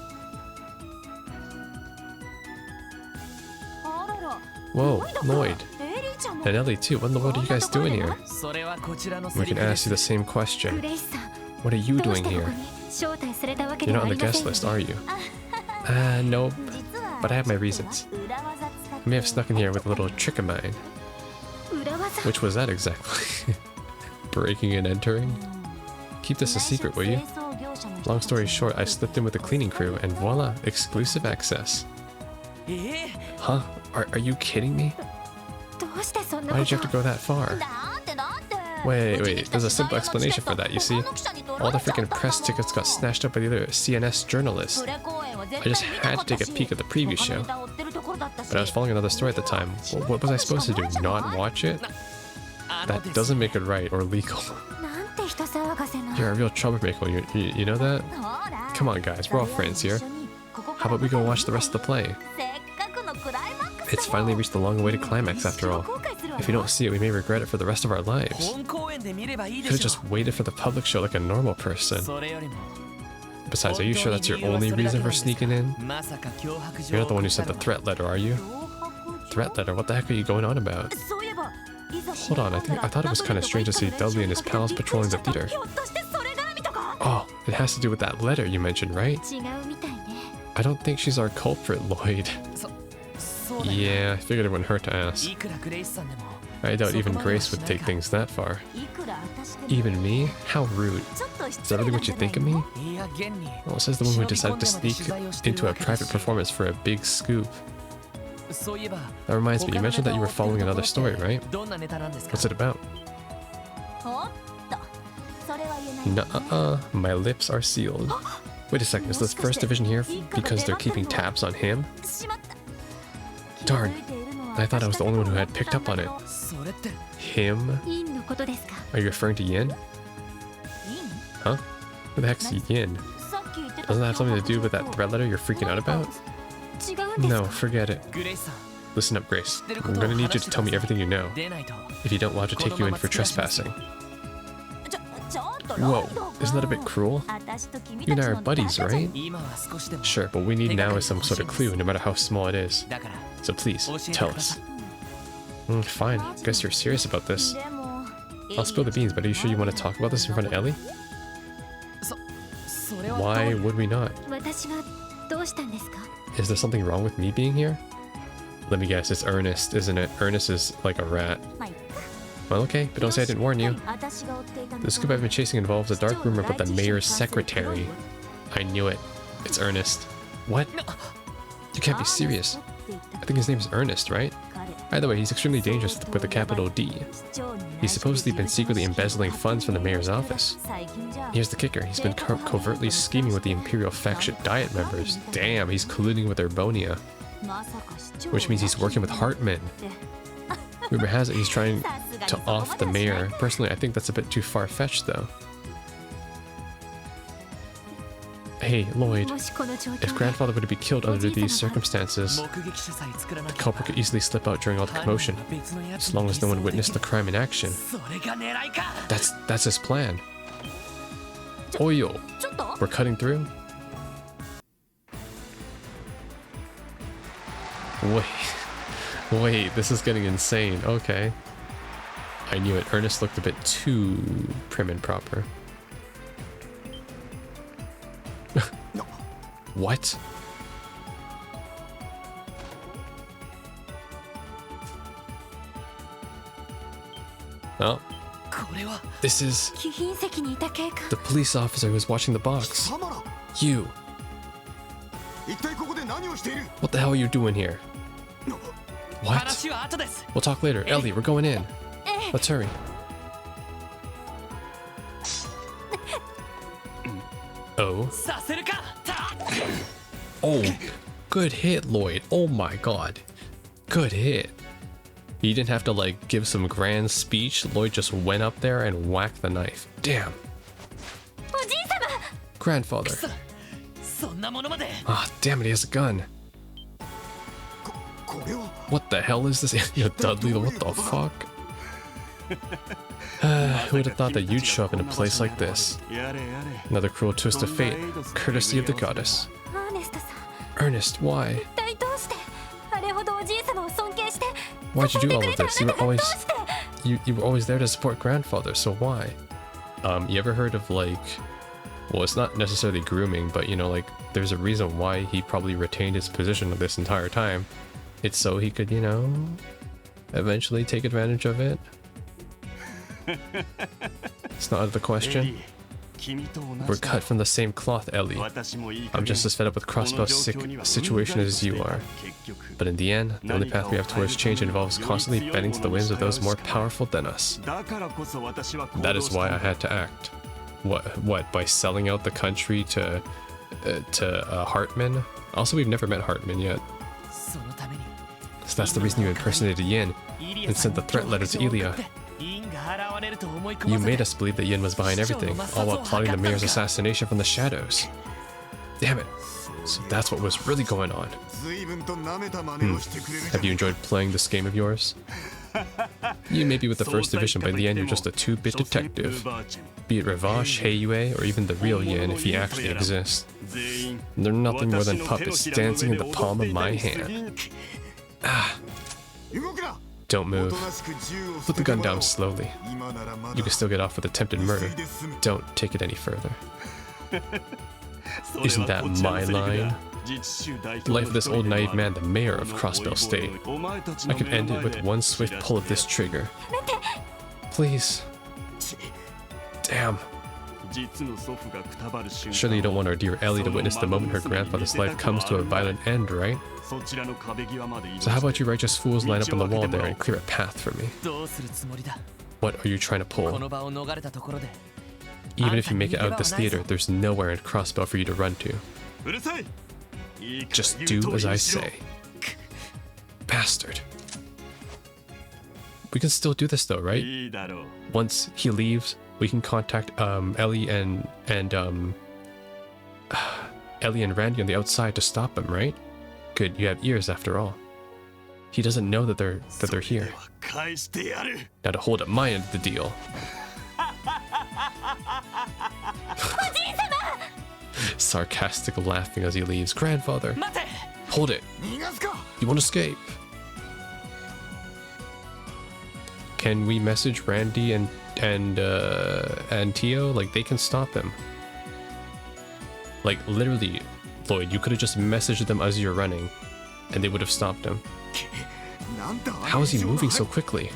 Whoa, Lloyd. And Ellie too. What in the world are you guys doing here? We can ask you the same question. What are you doing here? You're not on the guest list, are you? Nope. But I have my reasons. I may have snuck in here with a little trick of mine. Which was that exactly? Breaking and entering? Keep this a secret, will you? Long story short, I slipped in with the cleaning crew and voila, exclusive access. Huh? Are you kidding me? Why did you have to go that far? Wait, there's a simple explanation for that, you see? All the freaking press tickets got snatched up by the other CNS journalists. I just had to take a peek at the preview show. But I was following another story at the time. What was I supposed to do, not watch it? That doesn't make it right or legal. You're a real troublemaker, you know that? Come on guys, we're all friends here. How about we go watch the rest of the play? It's finally reached the long-awaited climax after all. If we don't see it, we may regret it for the rest of our lives. Could have just waited for the public show like a normal person. Besides, are you sure that's your only reason for sneaking in? You're not the one who sent the threat letter, are you? Threat letter? What the heck are you going on about? Hold on, I thought it was kind of strange to see Dudley and his pals patrolling the theater. Oh, it has to do with that letter you mentioned, right? I don't think she's our culprit, Lloyd. Yeah, I figured it wouldn't hurt to ask. I doubt even Grace would take things that far. Even me? How rude. Is that really what you think of me? Well, says the one who decided to sneak into a private performance for a big scoop. That reminds me, you mentioned that you were following another story, right? What's it about? Nuh-uh, my lips are sealed. Wait a second, is this First Division here because they're keeping tabs on him? Darn, I thought I was the only one who had picked up on it. Him? Are you referring to Yin? Huh? Who the heck's Yin? Doesn't that have something to do with that threat letter you're freaking out about? No, forget it. Listen up, Grace. I'm gonna need you to tell me everything you know. If you don't, we'll have to take you in for trespassing. Whoa, isn't that a bit cruel? You and I are buddies, right? Sure, but what we need now is some sort of clue, no matter how small it is. So please, tell us. Fine, guess you're serious about this. I'll spill the beans, but are you sure you want to talk about this in front of Ellie? Why would we not? Is there something wrong with me being here? Let me guess, it's Ernest, isn't it? Ernest is like a rat. Well, okay, but don't say I didn't warn you. The scoop I've been chasing involves a dark rumor about the mayor's secretary. I knew it. It's Ernest. What? You can't be serious. I think his name's Ernest, right? Either way, he's extremely dangerous with a capital D. He's supposedly been secretly embezzling funds from the mayor's office. Here's the kicker. He's been covertly scheming with the Imperial faction Diet members. Damn, he's colluding with Urbonia. Which means he's working with Hartman. Rumor has it he's trying to off the mayor. Personally, I think that's a bit too far-fetched, though. Hey, Lloyd. If Grandfather were to be killed under these circumstances, the culprit could easily slip out during all the commotion, as long as no one witnessed the crime in action. That's his plan. Oyo! We're cutting through? Wait, this is getting insane. Okay. I knew it. Ernest looked a bit too prim and proper. What? Oh. This is the police officer who was watching the box. You. What the hell are you doing here? What? We'll talk later. Ellie, we're going in. Let's hurry. Oh. Oh, good hit, Lloyd. Oh my god. Good hit. He didn't have to, like, give some grand speech. Lloyd just went up there and whacked the knife. Damn. Grandfather. Ah, damn it, he has a gun. What the hell is this? Yo, Dudley, what the fuck? Who would have thought that you'd show up in a place like this? Another cruel twist of fate, courtesy of the goddess. Ernest, why? Why'd you do all of this? You were always there to support Grandfather, so why? You ever heard of, like, well, it's not necessarily grooming, but, you know, like, there's a reason why he probably retained his position this entire time. It's so he could, you know, eventually take advantage of it. It's not out of the question. We're cut from the same cloth, Ellie. I'm just as fed up with Crossbow's situation as you are. But in the end, the only path we have towards change involves constantly bending to the whims of those more powerful than us. That is why I had to act. What? By selling out the country to Hartman? Also, we've never met Hartman yet. So that's the reason you impersonated Yin and sent the threat letter to Ilya. You made us believe that Yin was behind everything, all while plotting the mayor's assassination from the shadows. Damn it. So that's what was really going on. Have you enjoyed playing this game of yours? You may be with the First Division, but in the end you're just a 2-bit detective. Be it Ravash, Heiyue, or even the real Yin if he actually exists. They're nothing more than puppets dancing in the palm of my hand. Ah. Don't move. Put the gun down slowly. You can still get off with attempted murder. Don't take it any further. Isn't that my line? The life of this old naive man, the mayor of Crossbell State. I can end it with one swift pull of this trigger. Please. Damn. Surely you don't want our dear Ellie to witness the moment her grandfather's life comes to a violent end, right? So how about you righteous fools line up on the wall there and clear a path for me? What are you trying to pull? Even if you make it out of this theater, there's nowhere in Crossbell for you to run to. Just do as I say. Bastard. We can still do this though, right? Once he leaves, we can contact Ellie and Ellie and Randy on the outside to stop him, right? Good, you have ears after all. He doesn't know that they're here. Now to hold up my end of the deal. Sarcastic laughing as he leaves. Grandfather, hold it. You won't escape. Can we message Randy and Tio? Like, they can stop him. Like, literally, Lloyd, you could have just messaged them as you're running, and they would have stopped him. How is he moving so quickly?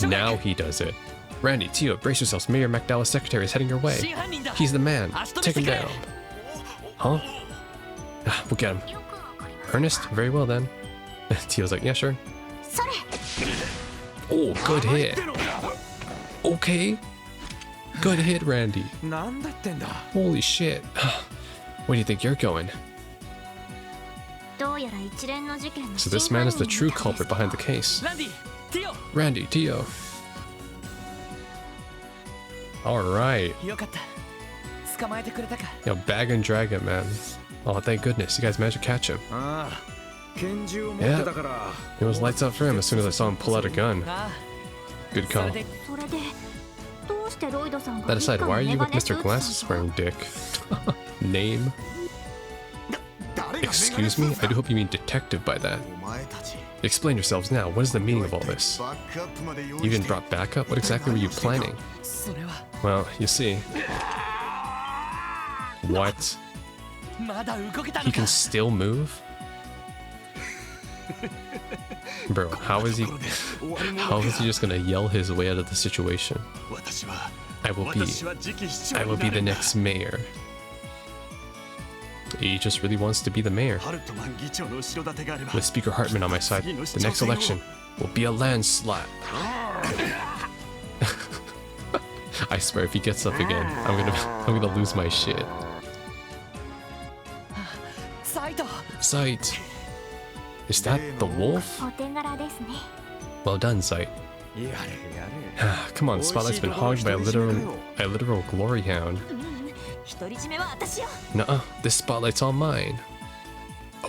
Now he does it. Randy, Tio, brace yourselves. Mayor McDowell's secretary is heading your way. He's the man. Take him down. Huh? We'll get him. Ernest? Very well then. Tio's like, yeah, sure. Oh, good hit. Okay. Good hit, Randy. Holy shit. Where do you think you're going? So this man is the true culprit behind the case. Randy, Tio. Alright. Yo, bag and drag it, man. Oh, thank goodness. You guys managed to catch him. Yeah. It was lights out for him as soon as I saw him pull out a gun. Good call. That aside, why are you with Mr. Glasses wearing dick? Name? Excuse me? I do hope you mean detective by that. Explain yourselves now. What is the meaning of all this? You even brought backup? What exactly were you planning? Well, you see. What? He can still move? Bro, how is he just gonna yell his way out of the situation? I will be the next mayor. He just really wants to be the mayor. With Speaker Hartman on my side, the next election will be a landslide. I swear, if he gets up again, I'm gonna lose my shit. Sight. Is that the wolf? Well done, Sight. Come on, Spotlight's been hogged by a literal glory hound. Nuh-uh, this spotlight's all mine.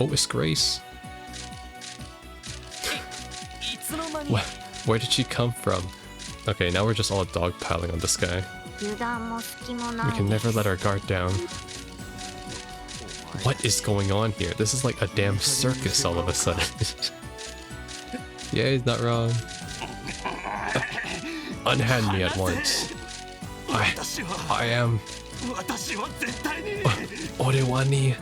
Oh, it's Grace. Where did she come from? Okay, now we're just all dogpiling on this guy. We can never let our guard down. What is going on here? This is like a damn circus all of a sudden. Yeah, he's not wrong. Unhand me at once. I am... Orewa ni...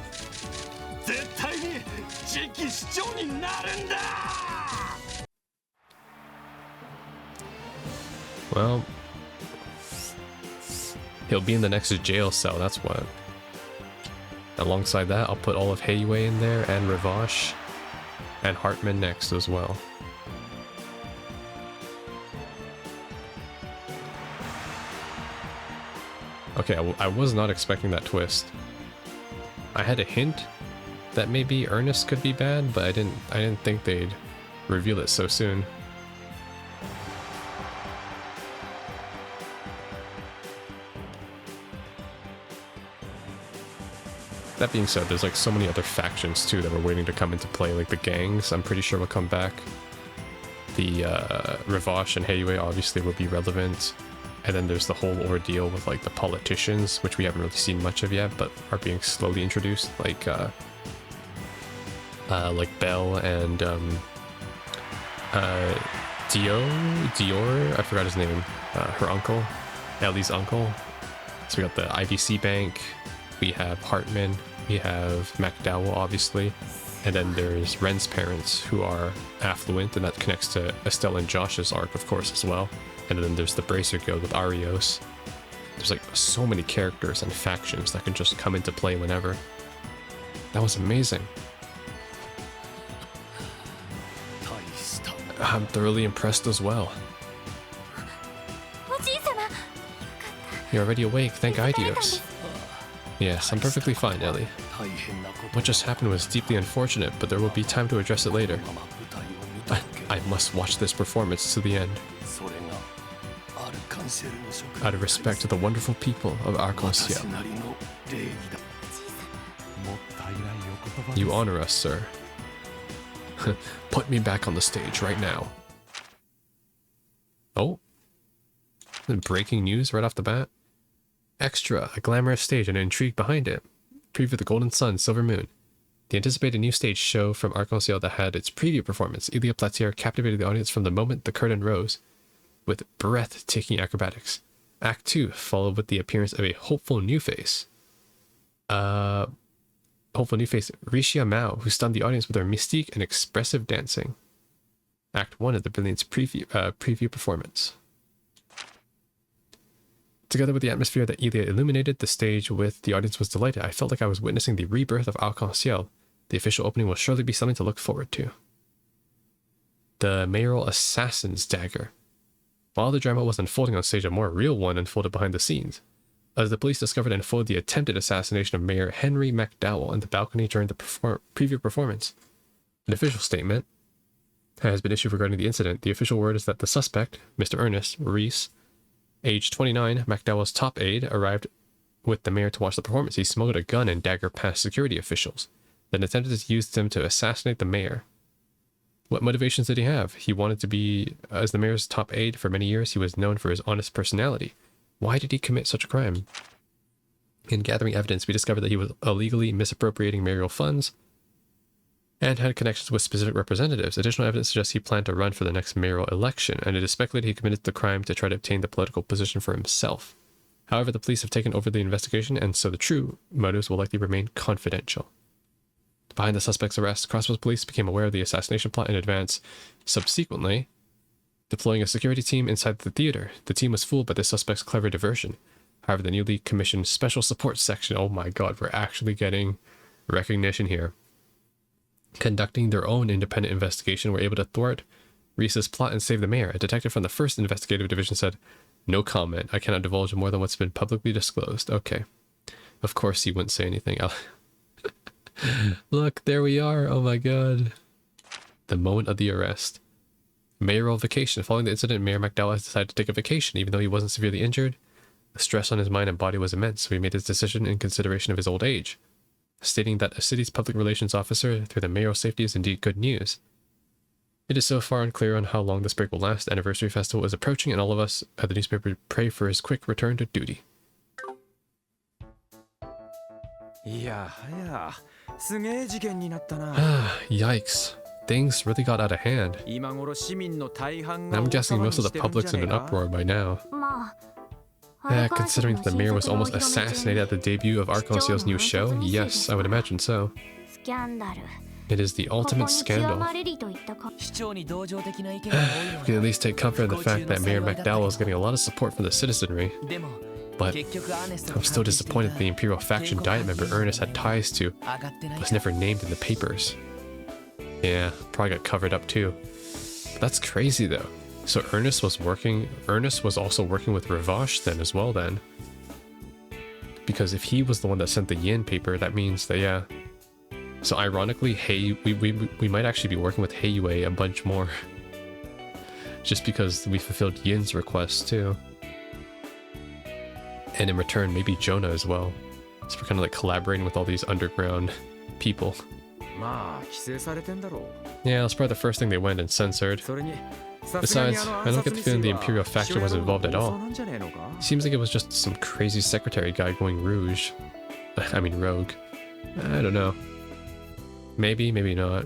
Well... He'll be in the next jail cell, that's what. Alongside that, I'll put all of Heiwei in there, and Ravash, and Hartman next as well. Okay, I was not expecting that twist. I had a hint that maybe Ernest could be bad, but I didn't think they'd reveal it so soon. That being said, there's like so many other factions too that we're waiting to come into play, like the gangs, I'm pretty sure will come back. The Ravash and Heiwei obviously will be relevant. And then there's the whole ordeal with like the politicians, which we haven't really seen much of yet, but are being slowly introduced, like Belle and Dior, I forgot his name, her uncle, Ellie's uncle. So we got the IVC Bank, we have Hartman, we have McDowell obviously, and then there's Ren's parents who are affluent, and that connects to Estelle and Josh's arc of course as well. And then there's the Bracer Guild with Arios. There's like so many characters and factions that can just come into play whenever. That was amazing. I'm thoroughly impressed as well. You're already awake, thank Ideos. Yes, I'm perfectly fine, Ellie. What just happened was deeply unfortunate, but there will be time to address it later. I must watch this performance to the end. Out of respect to the wonderful people of Arc-en-Ciel. You honor us, sir. Put me back on the stage right now. Oh. Breaking news right off the bat. Extra, a glamorous stage and intrigue behind it. Preview the Golden Sun, Silver Moon. The anticipated new stage show from Arc-en-Ciel that had its preview performance, Ilia Platier, captivated the audience from the moment the curtain rose with breathtaking acrobatics. Act 2 followed with the appearance of a hopeful new face. Rixia Mao, who stunned the audience with her mystique and expressive dancing. Act 1 of the Brilliance preview performance. Together with the atmosphere that Ilia illuminated the stage with, the audience was delighted. I felt like I was witnessing the rebirth of Arc-en-Ciel. The official opening will surely be something to look forward to. The mayoral assassin's dagger. While the drama was unfolding on stage, a more real one unfolded behind the scenes. As the police discovered and foiled the attempted assassination of Mayor Henry McDowell on the balcony during the preview performance. An official statement has been issued regarding the incident. The official word is that the suspect, Mr. Ernest Reese, age 29, McDowell's top aide, arrived with the mayor to watch the performance. He smuggled a gun and dagger past security officials, then attempted to use them to assassinate the mayor. What motivations did he have? He wanted to be, as the mayor's top aide for many years, he was known for his honest personality. Why did he commit such a crime? In gathering evidence, we discovered that he was illegally misappropriating mayoral funds and had connections with specific representatives. Additional evidence suggests he planned to run for the next mayoral election, and it is speculated he committed the crime to try to obtain the political position for himself. However, the police have taken over the investigation, and so the true motives will likely remain confidential. Behind the suspect's arrest, Crossroads Police became aware of the assassination plot in advance, subsequently deploying a security team inside the theater. The team was fooled by the suspect's clever diversion. However, the newly commissioned Special Support Section, oh my god, we're actually getting recognition here, conducting their own independent investigation, were able to thwart Reese's plot and save the mayor. A detective from the 1st Investigative Division said, "No comment. I cannot divulge more than what's been publicly disclosed." Okay. Of course he wouldn't say anything. Look, there we are. Oh my god. The moment of the arrest. Mayoral vacation. Following the incident, Mayor McDowell has decided to take a vacation. Even though he wasn't severely injured, the stress on his mind and body was immense, so he made his decision in consideration of his old age, stating that a city's public relations officer through the mayoral safety is indeed good news. It is so far unclear on how long this break will last. The anniversary festival is approaching, and all of us at the newspaper pray for his quick return to duty. Yikes. Things really got out of hand. I'm guessing most of the public's in an uproar by now. Considering that the mayor was almost assassinated at the debut of Arc-en-Ciel's new show, yes, I would imagine so. It is the ultimate scandal. We can at least take comfort in the fact that Mayor McDowell is getting a lot of support from the citizenry. But I'm still disappointed that the Imperial faction Diet member Ernest had ties to was never named in the papers. Yeah, probably got covered up too. But that's crazy though. So Ernest was also working with Ravache then as well then. Because if he was the one that sent the Yin paper, that means that, yeah. So ironically, we might actually be working with Heiyue a bunch more. Just because we fulfilled Yin's request too. And in return, maybe Jonah as well. So we're kind of like collaborating with all these underground people. Yeah, that's probably the first thing they went and censored. Besides, I don't get the feeling the Imperial faction was involved at all. Seems like it was just some crazy secretary guy going rogue. I don't know. Maybe, maybe not.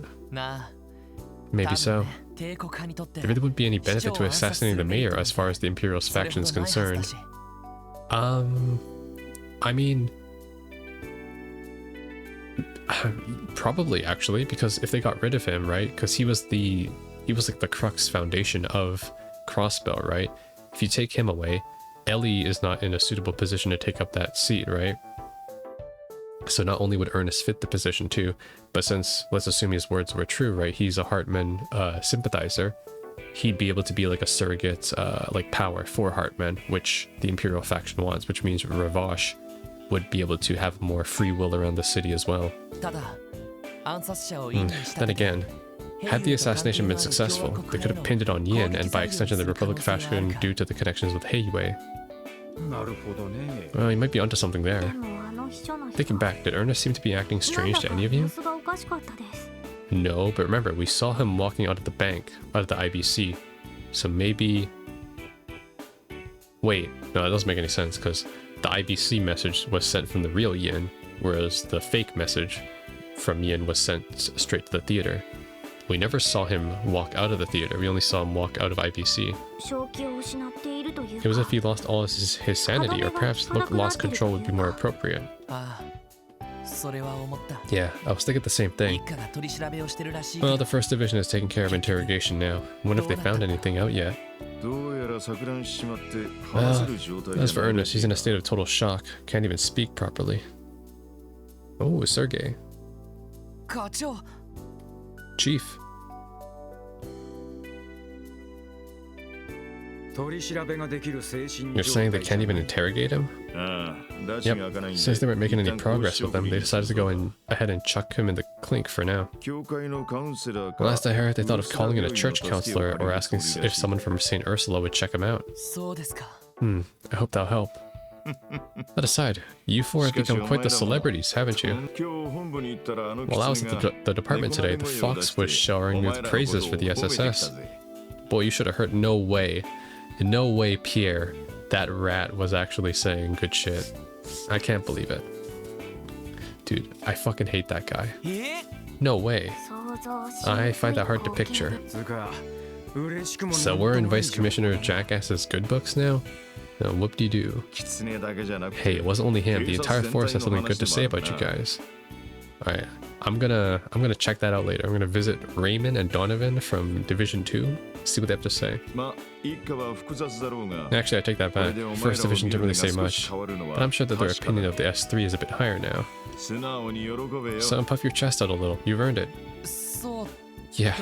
Maybe so. There really wouldn't be any benefit to assassinating the mayor as far as the Imperial's faction is concerned. I mean, probably actually, because if they got rid of him, right? Because he was like the crux foundation of Crossbell, right? If you take him away, Ellie is not in a suitable position to take up that seat, right? So not only would Ernest fit the position too, but since, let's assume his words were true, right? He's a Hartman sympathizer. He'd be able to be like a surrogate like power for Hartman, which the Imperial faction wants, which means Ravache would be able to have more free will around the city as well. Then again, Had the assassination been successful, they could have pinned it on Yin and by extension the Republic of Ashken due to the connections with Heiyue. Well, you might be onto something there. Thinking back, did Ernest seem to be acting strange to any of you? No, but remember, we saw him walking out of the bank, out of the IBC. So maybe... Wait, no, that doesn't make any sense, because the IBC message was sent from the real Yin, whereas the fake message from Yin was sent straight to the theater. We never saw him walk out of the theater, we only saw him walk out of IBC. It was as if he lost all his sanity, or perhaps lost control would be more appropriate. Yeah, I was thinking the same thing. Well, the First Division is taking care of interrogation now. I wonder if they found anything out yet. Well, as for Ernest, he's in a state of total shock. Can't even speak properly. Oh, Sergei. Chief. You're saying they can't even interrogate him? Yep. Since they weren't making any progress with him, they decided to go ahead and chuck him in the clink for now. Last I heard, they thought of calling in a church counselor or asking if someone from St. Ursula would check him out. I hope that'll help. That aside, you four have become quite the celebrities, haven't you? While I was at the department today, the Fox was showering me with praises for the SSS. Boy, you should have heard. No way. No way, Pierre, that rat was actually saying good shit. I can't believe it. Dude, I fucking hate that guy. No way. I find that hard to picture. So we're in Vice Commissioner Jackass's good books now? No, whoop-de-doo. Hey, it wasn't only him. The entire force has something good to say about you guys. Alright, I'm gonna check that out later. I'm gonna visit Raymond and Donovan from Division 2, see what they have to say. Actually, I take that back. First Division didn't really say much, but I'm sure that their opinion of the S3 is a bit higher now. So puff your chest out a little. You've earned it. Yeah,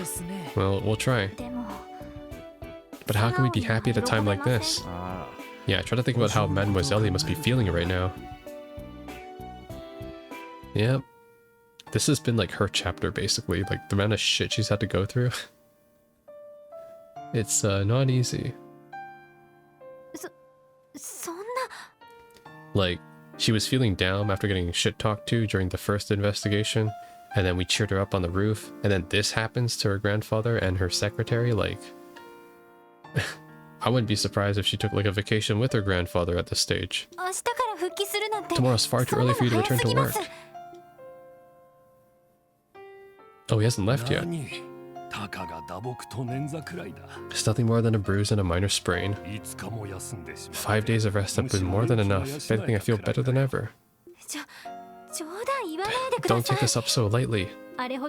well, we'll try. But how can we be happy at a time like this? Yeah, try to think about how Mademoiselle must be feeling right now. Yep. This has been like her chapter, basically. Like, the amount of shit she's had to go through. It's not easy. Like, she was feeling down after getting shit talked to during the first investigation, and then we cheered her up on the roof, and then this happens to her grandfather and her secretary. Like, I wouldn't be surprised if she took like a vacation with her grandfather at this stage. Tomorrow's far too early for you to return to work. Oh, he hasn't left yet. It's nothing more than a bruise and a minor sprain. 5 days of rest have been more than enough. If anything, I feel better than ever. Don't take this up so lightly. Please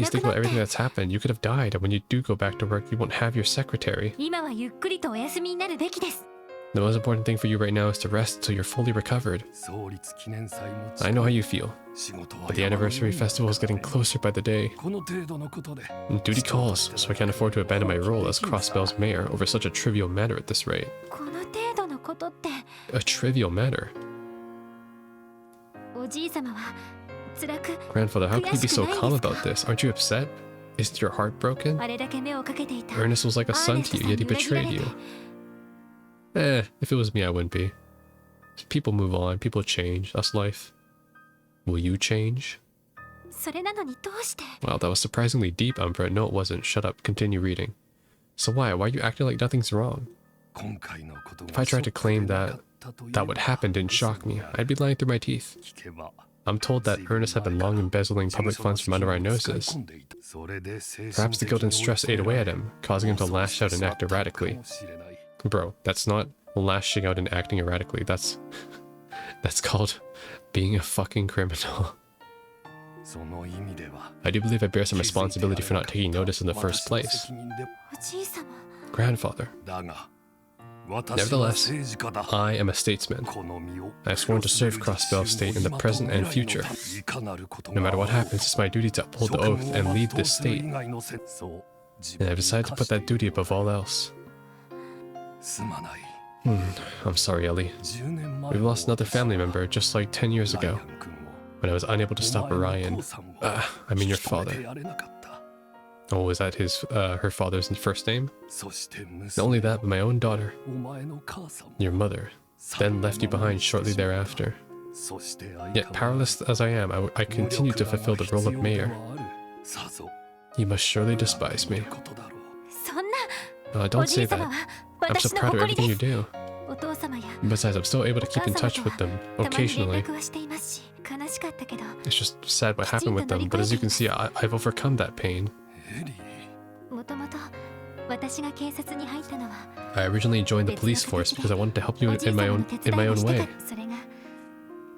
think about everything that's happened. You could have died, and when you do go back to work, you won't have your secretary. The most important thing for you right now is to rest until you're fully recovered. I know how you feel, but the anniversary festival is getting closer by the day. Duty calls, so I can't afford to abandon my role as Crossbell's mayor over such a trivial matter at this rate. A trivial matter? Grandfather, how can you be so calm about this? Aren't you upset? Isn't your heart broken? Ernest was like a son to you, yet he betrayed you. If it was me, I wouldn't be. People move on, people change, that's life. Will you change? Wow, that was surprisingly deep, Umbra. No, it wasn't. Shut up, continue reading. So why? Why are you acting like nothing's wrong? If I tried to claim that what happened didn't shock me, I'd be lying through my teeth. I'm told that Ernest had been long embezzling public funds from under our noses. Perhaps the guilt and stress ate away at him, causing him to lash out and act erratically. Bro, that's not lashing out and acting erratically. That's called being a fucking criminal. I do believe I bear some responsibility for not taking notice in the first place. Grandfather. Nevertheless, I am a statesman. I have sworn to serve Crossbell State in the present and future. No matter what happens, it's my duty to uphold the oath and lead this state. And I've decided to put that duty above all else. I'm sorry, Ellie. We've lost another family member just like 10 years ago. when I was unable to stop Orion. I mean your father. Oh, is that her father's first name? Not only that, but my own daughter, your mother, then left you behind shortly thereafter. Yet powerless as I am, I continue to fulfill the role of mayor. You must surely despise me. Don't say that. I'm so proud of everything you do. Besides, I'm still able to keep in touch with them occasionally. It's just sad what happened with them, but as you can see, I've overcome that pain. I originally joined the police force because I wanted to help you in my own way.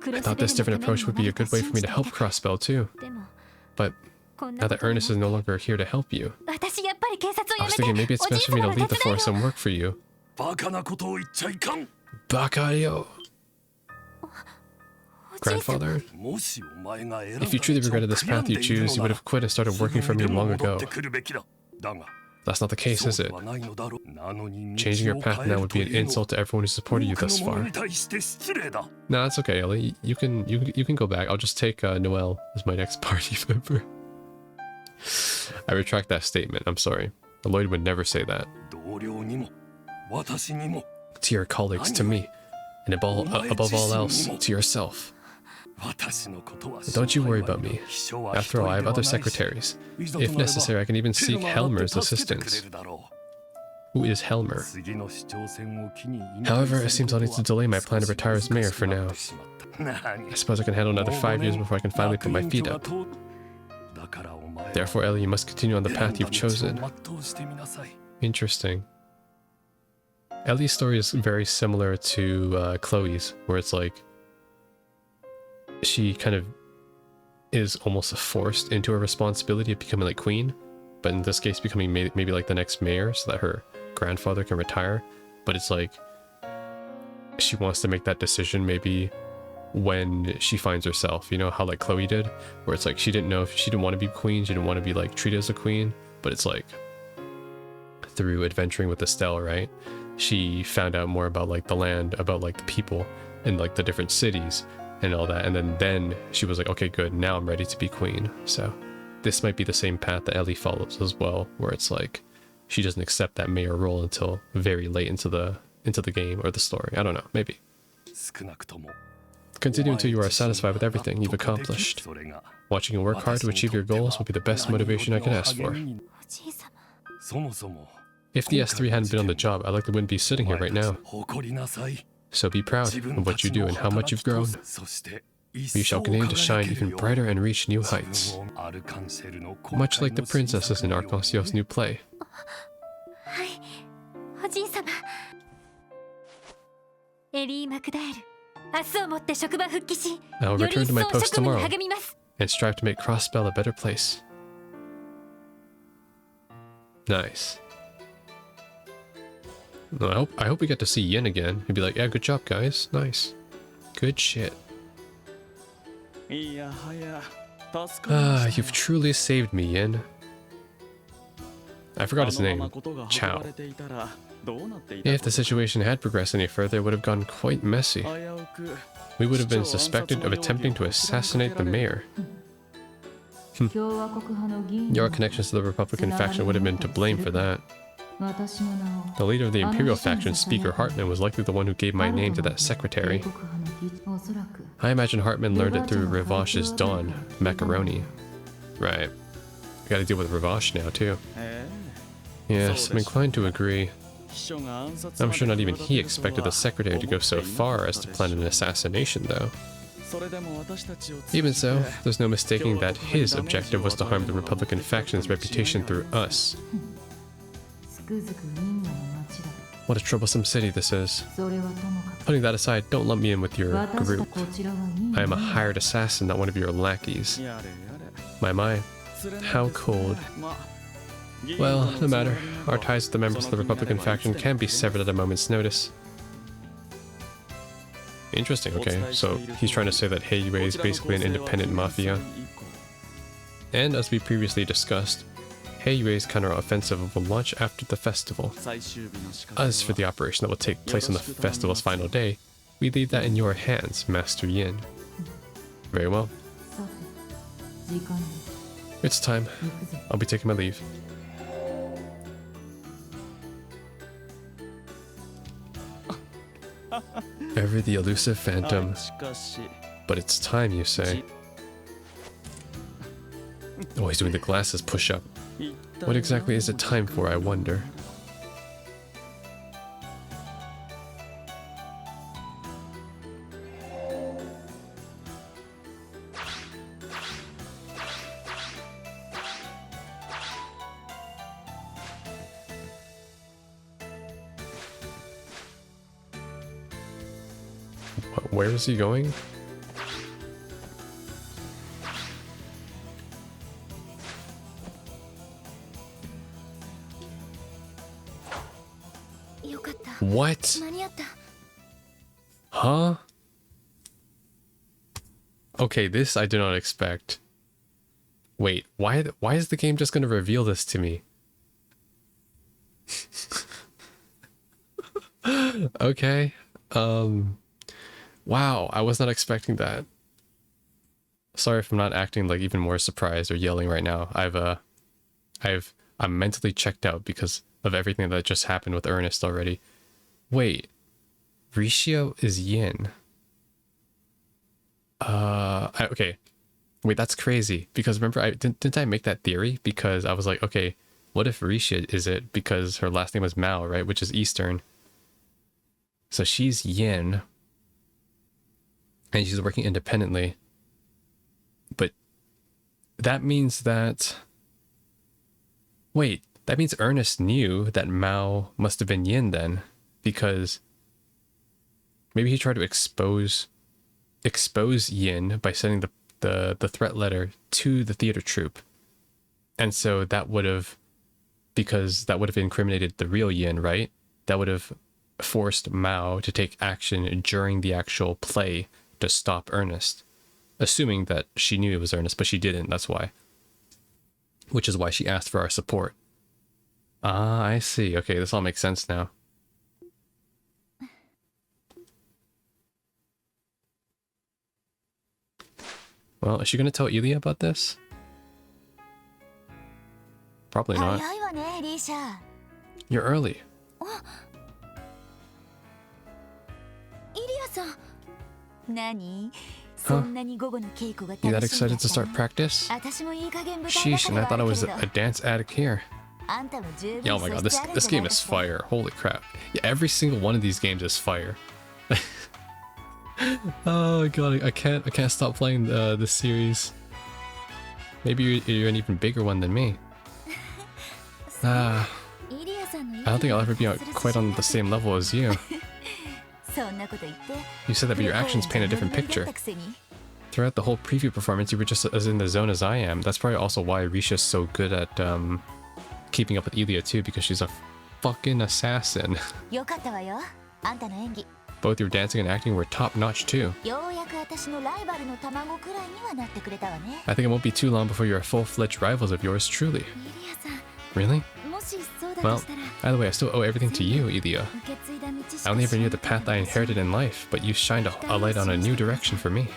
I thought this different approach would be a good way for me to help Crossbell too. But now that Ernest is no longer here to help you, I was thinking maybe it's best for me to leave the force and work for you. Baka yo! Grandfather, if you truly regretted this path you choose, you would have quit and started working for me long ago. That's not the case, is it? Changing your path now would be an insult to everyone who supported you thus far. Nah, it's okay, Ellie. You can go back. I'll just take Noelle as my next party member. I retract that statement. I'm sorry. Lloyd would never say that. To your colleagues, to me, and above all else, to yourself. Don't you worry about me. After all, I have other secretaries. If necessary, I can even seek Helmer's assistance. Who is Helmer? However, it seems I'll need to delay my plan to retire as mayor for now. I suppose I can handle another 5 years before I can finally put my feet up. Therefore, Ellie, you must continue on the path you've chosen. Interesting. Ellie's story is very similar to Chloe's, where it's like she kind of is almost forced into a responsibility of becoming like queen, but in this case becoming maybe like the next mayor so that her grandfather can retire. But it's like she wants to make that decision maybe when she finds herself, you know, how like Chloe did, where it's like she didn't know if she didn't want to be queen, she didn't want to be like treated as a queen, but it's like through adventuring with Estelle, right, she found out more about like the land, about like the people and like the different cities and all that, and then she was like, okay, good, now I'm ready to be queen. So this might be the same path that Ellie follows as well, where it's like she doesn't accept that mayor role until very late into the game or the story. I don't know, maybe. Continue until you are satisfied with everything you've accomplished. Watching you work hard to achieve your goals will be the best motivation I can ask for. If the S3 hadn't been on the job, I likely wouldn't be sitting here right now. So be proud of what you do and how much you've grown. You shall continue to shine even brighter and reach new heights. Much like the princesses in Arc-en-Ciel's new play. I will return to my post tomorrow and strive to make Crossbell a better place. Nice. No, I hope we get to see Yin again. He'd be like, yeah, good job, guys. Nice. Good shit. You've truly saved me, Yin. I forgot his name. Chow. If the situation had progressed any further, it would have gone quite messy. We would have been suspected of attempting to assassinate the mayor. Your connections to the Republican faction would have been to blame for that. The leader of the Imperial faction, Speaker Hartman, was likely the one who gave my name to that secretary. I imagine Hartman learned it through Rivash's Dawn, Macaroni. Right. We gotta deal with Rivash now, too. Yes, I'm inclined to agree. I'm sure not even he expected the secretary to go so far as to plan an assassination, though. Even so, there's no mistaking that his objective was to harm the Republican faction's reputation through us. What a troublesome city this is. Putting that aside, don't lump me in with your group. I am a hired assassin, not one of your lackeys. My, how cold. Well, no matter. Our ties with the members of the Republican faction can be severed at a moment's notice. Interesting, okay. So he's trying to say that Heiyue is basically an independent mafia. And as we previously discussed, Heiyue's counter-offensive will launch after the festival. As for the operation that will take place on the festival's final day, we leave that in your hands, Master Yin. Very well. It's time. I'll be taking my leave. Ever the elusive phantom. But it's time, you say. Oh, he's doing the glasses push-up. What exactly is it time for, I wonder? Where is he going? What? Huh? Okay, this I did not expect. Wait, why is the game just gonna reveal this to me? Okay. Wow, I was not expecting that. Sorry if I'm not acting like even more surprised or yelling right now. I'm mentally checked out because of everything that just happened with Ernest already. Wait, Rishio is yin. Okay. Wait, that's crazy. Because remember, didn't I make that theory? Because I was like, okay, what if Rishia is it? Because her last name was Mao, right? Which is Eastern. So she's yin. And she's working independently. But that means that... Wait, that means Ernest knew that Mao must have been yin then. Because maybe he tried to expose yin by sending the threat letter to the theater troupe. And so that would have... Because that would have incriminated the real yin, right? That would have forced Mao to take action during the actual play to stop Ernest, assuming that she knew it was Ernest, but she didn't, that's why. Which is why she asked for our support. Ah, I see. Okay, this all makes sense now. Well, is she gonna tell Ilya about this? Probably not. You're early. Huh? You that excited to start practice? Sheesh, and I thought I was a dance addict here. Yeah, oh my god, this game is fire. Holy crap. Yeah, every single one of these games is fire. Oh god, I can't stop playing this series. Maybe you're an even bigger one than me. I don't think I'll ever be quite on the same level as you. You said that, but your actions paint a different picture. Throughout the whole preview performance, you were just as in the zone as I am. That's probably also why Risha's so good at keeping up with Ilya too, because she's a fucking assassin. Both your dancing and acting were top-notch too. I think it won't be too long before you're full-fledged rivals of yours truly. Really? Well, either way, I still owe everything to you, Ilya. I only ever knew the path I inherited in life, but you shined a light on a new direction for me.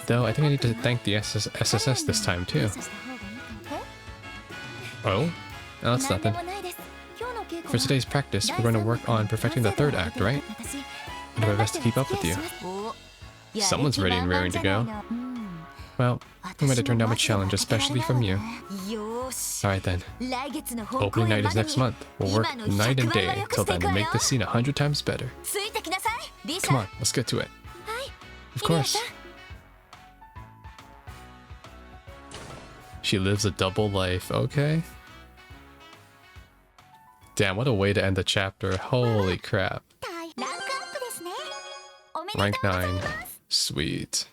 Though, I think I need to thank the SSS this time, too. Oh? No, that's nothing. For today's practice, we're going to work on perfecting the third act, right? I'll do my best to keep up with you. Someone's ready and raring to go. Well, I'm going to turn down my challenge, especially from you. Alright then. Opening night is next month. We'll work night and day till then and make this scene 100 times better. Come on, let's get to it. Of course. She lives a double life, okay? Damn, what a way to end the chapter. Holy crap. Rank 9. Sweet.